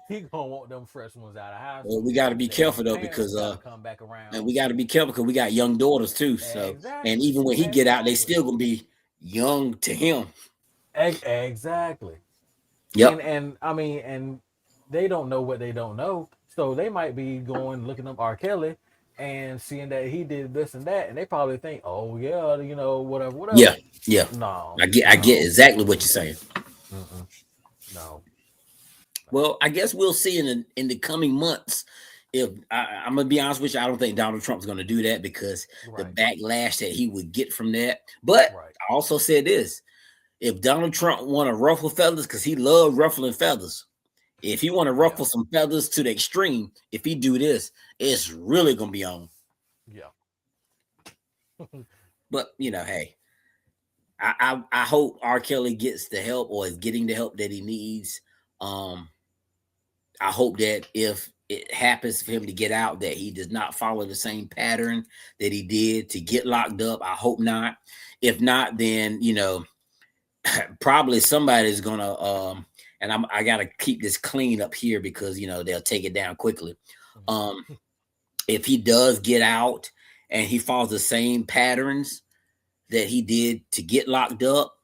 He gonna want them fresh ones out of high Well, we school. got to be Then careful his though, parents because got to come back and around. we got to be careful because we got young daughters too. So, and Exactly, even when he get out, they exactly, still gonna be young to him. exactly. Yep. And I mean, and they don't know what they don't know, so they might be going looking up R. Kelly and seeing that he did this and that, and they probably think, oh yeah, whatever, Yeah. whatever. Yeah. No, I get no, exactly what you're saying. mm-mm, no, no. Well, I guess we'll see in the coming months. If I'm gonna be honest with you, I don't think Donald Trump's gonna do that because the Right, backlash that he would get from that. But right, I also said this: if Donald Trump want to ruffle feathers, because he loved ruffling feathers, if he want to yeah, ruffle some feathers to the extreme, if he do this, it's really gonna be on. yeah. But hey, I hope R. Kelly gets the help or is getting the help that he needs. Um, I hope that if it happens for him to get out, that he does not follow the same pattern that he did to get locked up. I hope not. If not, then probably somebody's gonna and I gotta keep this clean up here because they'll take it down quickly. Um, if he does get out and he follows the same patterns that he did to get locked up,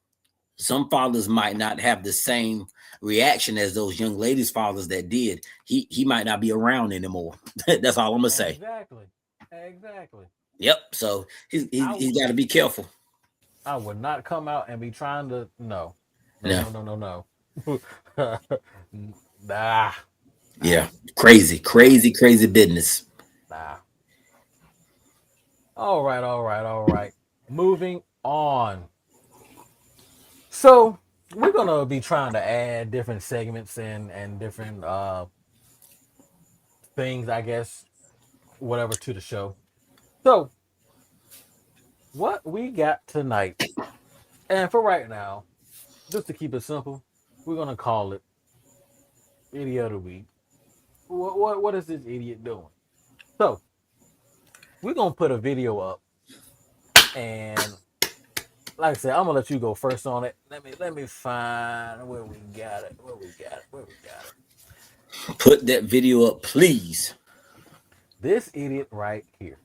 some fathers might not have the same reaction as those young ladies' fathers that did. He might not be around anymore. That's all I'm gonna say. Exactly, exactly. Yep. So I he's got to be careful. I would not come out and be trying to no, no, Yeah. no, no, no, no. Nah, nah, Yeah. Crazy, crazy, crazy business. nah. All right, all right, all right. Moving on. So we're gonna be trying to add different segments and different things, I guess, whatever to the show. So what we got tonight, and for right now, just to keep it simple, we're gonna call it Idiot of the Week. What is this idiot doing? So we're gonna put a video up, and like I said, I'm gonna let you go first on it. Let me find where we got it. Where we got it. Where we got it. Put that video up, please. This idiot right here.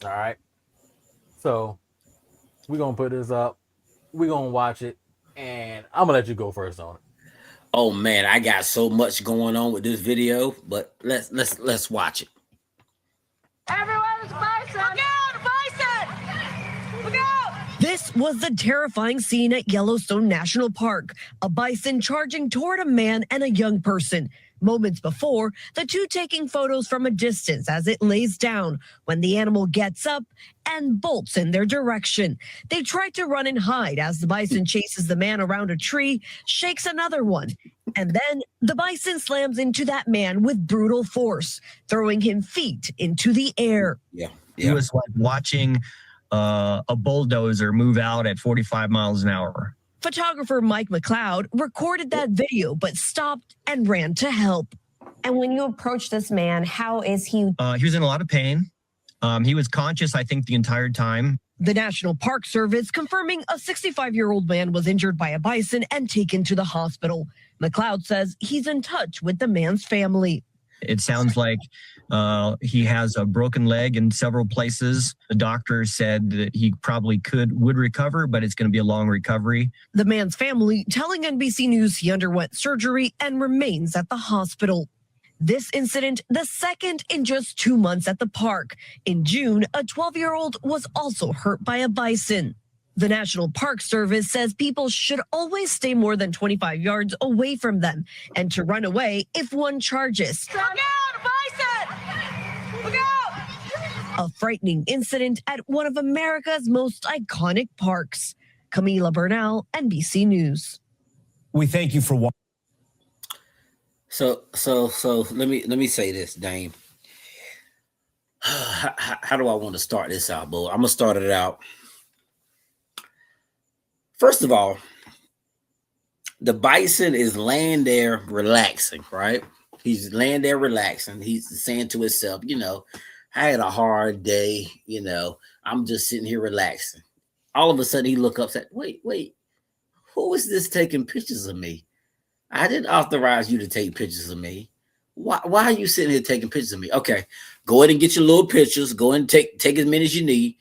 All right. So we're gonna put this up. We're gonna watch it, and I'm gonna let you go first on it. Oh man, I got so much going on with this video, but let's watch it. Everyone's bison! Look out! Bison! Look out! This was the terrifying scene at Yellowstone National Park. A bison charging toward a man and a young person. Moments before, the two taking photos from a distance as it lays down when the animal gets up and bolts in their direction. They try to run and hide as the bison chases the man around a tree, shakes another one. And then the bison slams into that man with brutal force, throwing him feet into the air. Yeah. He was like watching a bulldozer move out at 45 miles an hour. Photographer Mike McLeod recorded that video, but stopped and ran to help. And when you approach this man, how is he? He was in a lot of pain. He was conscious, I think, the entire time. The National Park Service confirming a 65-year-old man was injured by a bison and taken to the hospital. McLeod says he's in touch with the man's family. It sounds like he has a broken leg in several places. The doctor said that he probably would recover, but it's going to be a long recovery. The man's family telling NBC News he underwent surgery and remains at the hospital. This incident, the second in just 2 months at the park. In June, a 12-year-old was also hurt by a bison. The National Park Service says people should always stay more than 25 yards away from them and to run away if one charges. Look out! Bison! Look out! A frightening incident at one of America's most iconic parks. Camila Bernal, NBC News. We thank you for watching. So let me say this, Dame. How do I want to start this out, Bo? I'm gonna start it out. First of all, the bison is laying there relaxing, right? He's laying there relaxing. He's saying to himself, I had a hard day, I'm just sitting here relaxing. All of a sudden he look up and said, wait, who is this taking pictures of me? I didn't authorize you to take pictures of me. Why are you sitting here taking pictures of me? Okay, go ahead and get your little pictures. Go ahead and take as many as you need,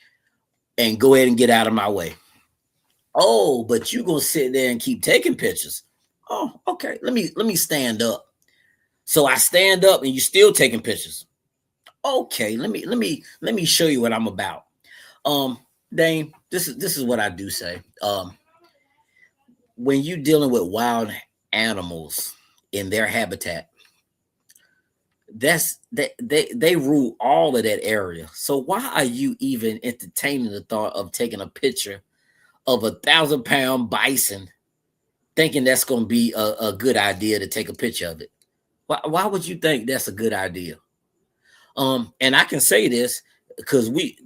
and go ahead and get out of my way. Oh, but you gonna sit there and keep taking pictures? Oh, okay. Let me stand up. So I stand up, and you still taking pictures. Okay, let me show you what I'm about. Um, Dame, this is what I do say. When you dealing with wild animals in their habitat, they rule all of that area. So why are you even entertaining the thought of taking a picture of 1,000-pound bison, thinking that's going to be a good idea to take a picture of it? Why would you think that's a good idea? And I can say this because we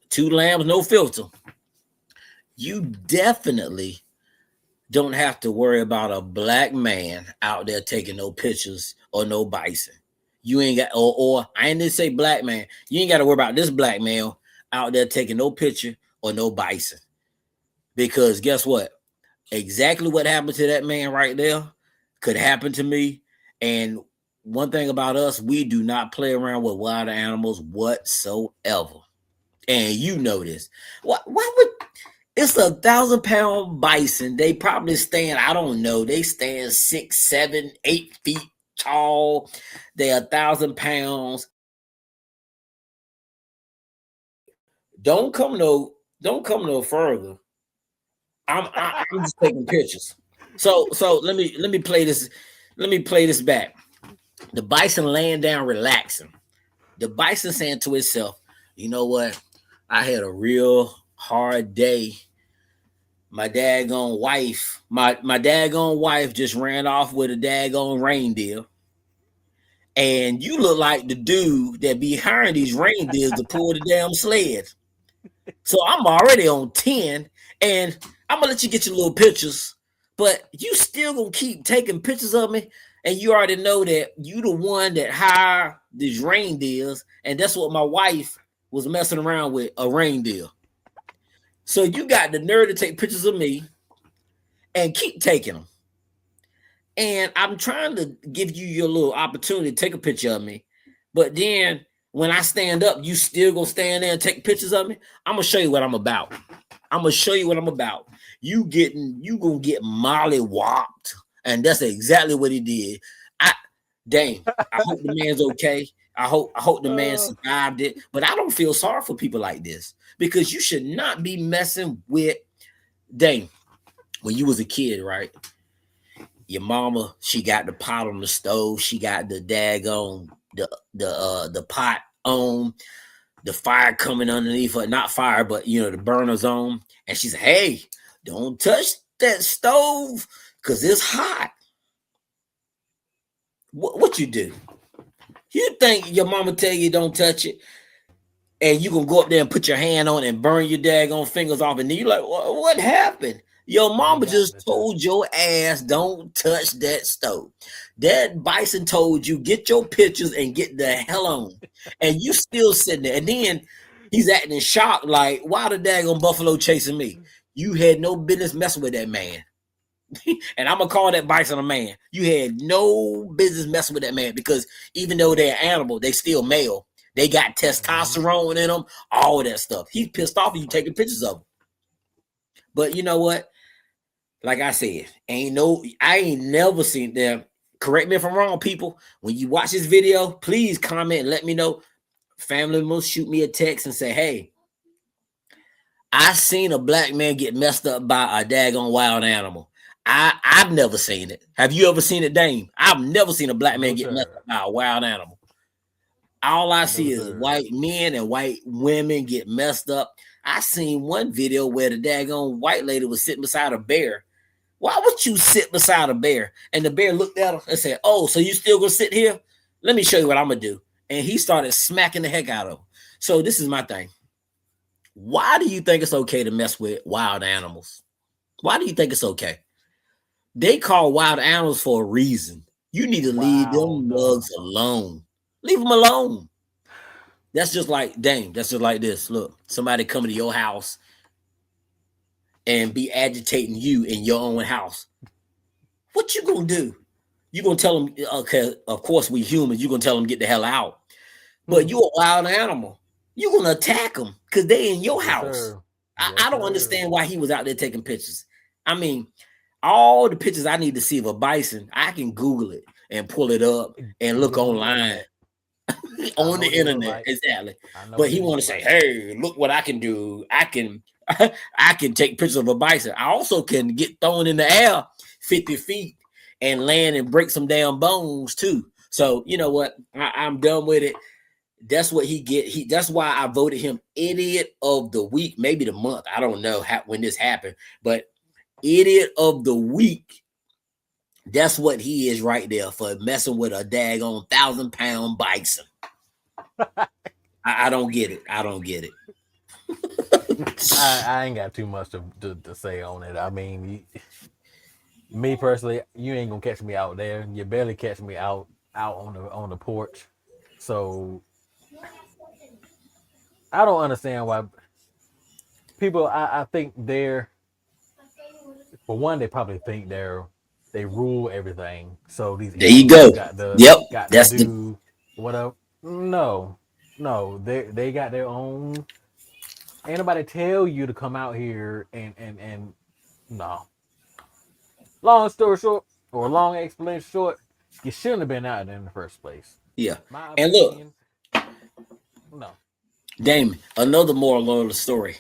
two lambs, no filter. You definitely don't have to worry about a black man out there taking no pictures or no bison. You ain't got, or I ain't didn't say black man. You ain't got to worry about this black man out there taking no picture or no bison. Because guess what? Exactly what happened to that man right there could happen to me. And one thing about us, we do not play around with wild animals whatsoever. And you know this. Why would it's 1,000-pound bison? They probably stand, I don't know, they stand 6, 7, 8 feet tall. They're 1,000 pounds. Don't come no further. I'm just taking pictures. So let me play this. Let me play this back. The bison laying down, relaxing. The bison saying to itself, "You know what? I had a real hard day. My daggone wife just ran off with a daggone reindeer, and you look like the dude that be hiring these reindeers to pull the damn sled. So I'm already on 10, and I'm gonna let you get your little pictures, but you still gonna keep taking pictures of me, and you already know that you the one that hired these reindeers, and that's what my wife was messing around with, a reindeer. So you got the nerve to take pictures of me and keep taking them. And I'm trying to give you your little opportunity to take a picture of me, but then when I stand up, you still gonna stand there and take pictures of me. I'm gonna show you what I'm about. I'm gonna show you what I'm about. You gonna get molly whopped, and that's exactly what he did. Dang, I hope the man's okay. I hope the man survived it. But I don't feel sorry for people like this because you should not be messing with. Dang, when you was a kid, right? Your mama, she got the pot on the stove. She got the daggone the pot on, the fire coming underneath her, not fire, but the burners on. And she said, "Hey, don't touch that stove because it's hot." What you do? You think your mama tell you don't touch it, and you gonna go up there and put your hand on it and burn your daggone fingers off, and then you like, what happened? Your mama just told your ass don't touch that stove. That bison told you get your pictures and get the hell on, and you still sitting there. And then he's acting in shock, like, why the daggone buffalo chasing me? You had no business messing with that man. And I'm gonna call that bison a man. You had no business messing with that man because even though they're animal, they still male. They got testosterone in them, all that stuff. He's pissed off at you taking pictures of them. But you know what? Like I said, I ain't never seen them. Correct me if I'm wrong, people. When you watch this video, please comment and let me know. Family members, shoot me a text and say, "Hey, I seen a black man get messed up by a daggone wild animal." I've never seen it. Have you ever seen it, Dame? I've never seen a black man get messed up by a wild animal. All I see is white men and white women get messed up. I seen one video where the daggone white lady was sitting beside a bear. Why would you sit beside a bear? And the bear looked at her and said, "Oh, so you still gonna sit here? Let me show you what I'm gonna do." And he started smacking the heck out of her. So this is my thing. Why do you think it's okay to mess with wild animals? Why do you think it's okay? They call wild animals for a reason. You need to leave them mugs alone. Leave them alone. That's just like, dang, that's just like this. Look, somebody coming to your house and be agitating you in your own house, what you gonna do? You gonna tell them? Okay, of course we humans. You gonna tell them get the hell out? But you a wild animal. You gonna attack them because they in your Yes, house. sir. I don't understand why he was out there taking pictures. I mean, all the pictures I need to see of a bison, I can Google it and pull it up and look online on the internet. Exactly. But he want to say, "Hey, look what I can do. I can I can take pictures of a bison. I also can get thrown in the air 50 feet and land and break some damn bones too." So you know what? I'm done with it. That's what he get. That's why I voted him idiot of the week, maybe the month. I don't know when this happened, but idiot of the week. That's what he is right there for messing with a daggone 1,000-pound bison. I don't get it. I don't get it. I ain't got too much to say on it. I mean, me personally, you ain't gonna catch me out there. You barely catch me out on the porch. So I don't understand why people. I think they're, for one, they probably think they rule everything. So these There you go. Yep. got to That's do whatever. No, they got their own. Ain't nobody tell you to come out here and no. Long story short, or long explanation short, you shouldn't have been out there in the first place. Yeah. My And opinion, look, no. Damon, another moral of the story.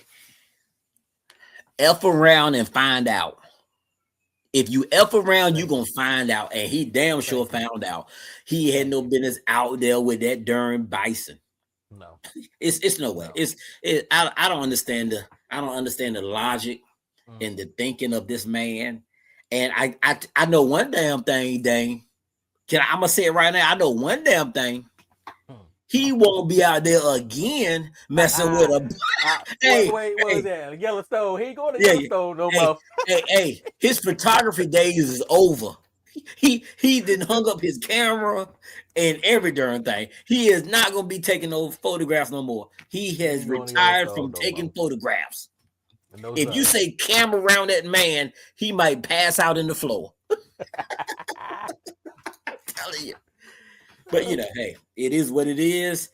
F around and find out. If you F around, you're gonna find out. And he damn sure found out. He had no business out there with that darn bison. No. It's no way. I don't understand the logic and the thinking of this man. And I know one damn thing, Dane. I'm gonna say it right now. I know one damn thing. He won't be out there again messing with a. Wait, what was that? Yellowstone. He ain't going to Yellowstone no more. Hey, his photography days is over. He didn't hung up his camera and every darn thing. He is not gonna be taking those photographs no more. He has retired from taking photographs. No, if you say camera around that man, he might pass out in the floor. I'm telling you. But you know, hey, it is what it is.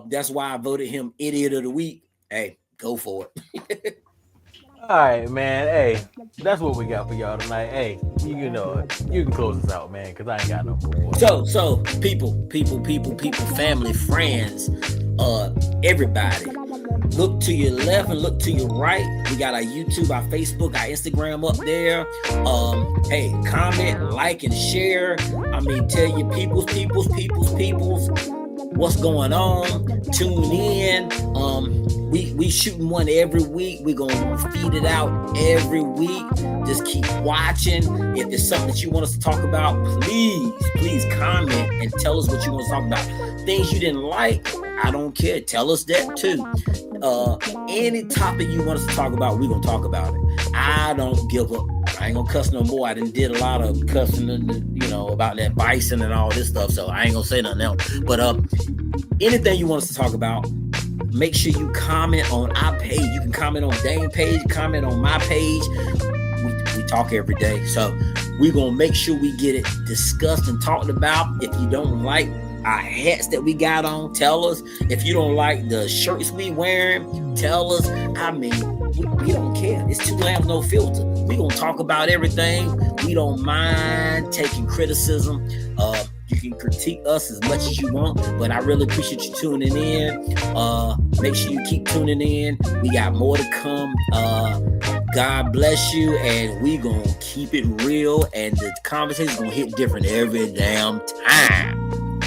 That's why I voted him idiot of the week. Hey, go for it. All right, man. Hey, that's what we got for y'all tonight. Hey, you know, you can close this out, man, because I ain't got no more. So, people, family, friends, everybody, look to your left and look to your right. We got our YouTube, our Facebook, our Instagram up there. Hey, comment, like, and share. I mean, tell your peoples what's going on. Tune in. We shooting one every week. We're gonna feed it out every week. Just keep watching. If there's something that you want us to talk about, please comment and tell us what you want to talk about. Things you didn't like, I don't care. Tell us that too. Any topic you want us to talk about, we're gonna talk about it. I don't give up. I ain't gonna cuss no more. I did a lot of cussing, about that bison and all this stuff. So I ain't gonna say nothing else. But anything you want us to talk about, make sure you comment on our page. You can comment on Dane's page, comment on my page. We talk every day. So we're gonna make sure we get it discussed and talked about. If you don't like our hats that we got on, tell us. If you don't like the shirts we wearing, tell us. I mean, we don't care. It's Two Lambs, No Filter. We gonna talk about everything. We don't mind taking criticism. You can critique us as much as you want, but I really appreciate you tuning in. Make sure you keep tuning in. We got more to come. God bless you, and we gonna keep it real, and the conversation's gonna hit different every damn time.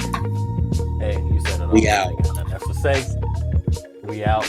Hey, you said it all. We out. Got nothing else to say. We out.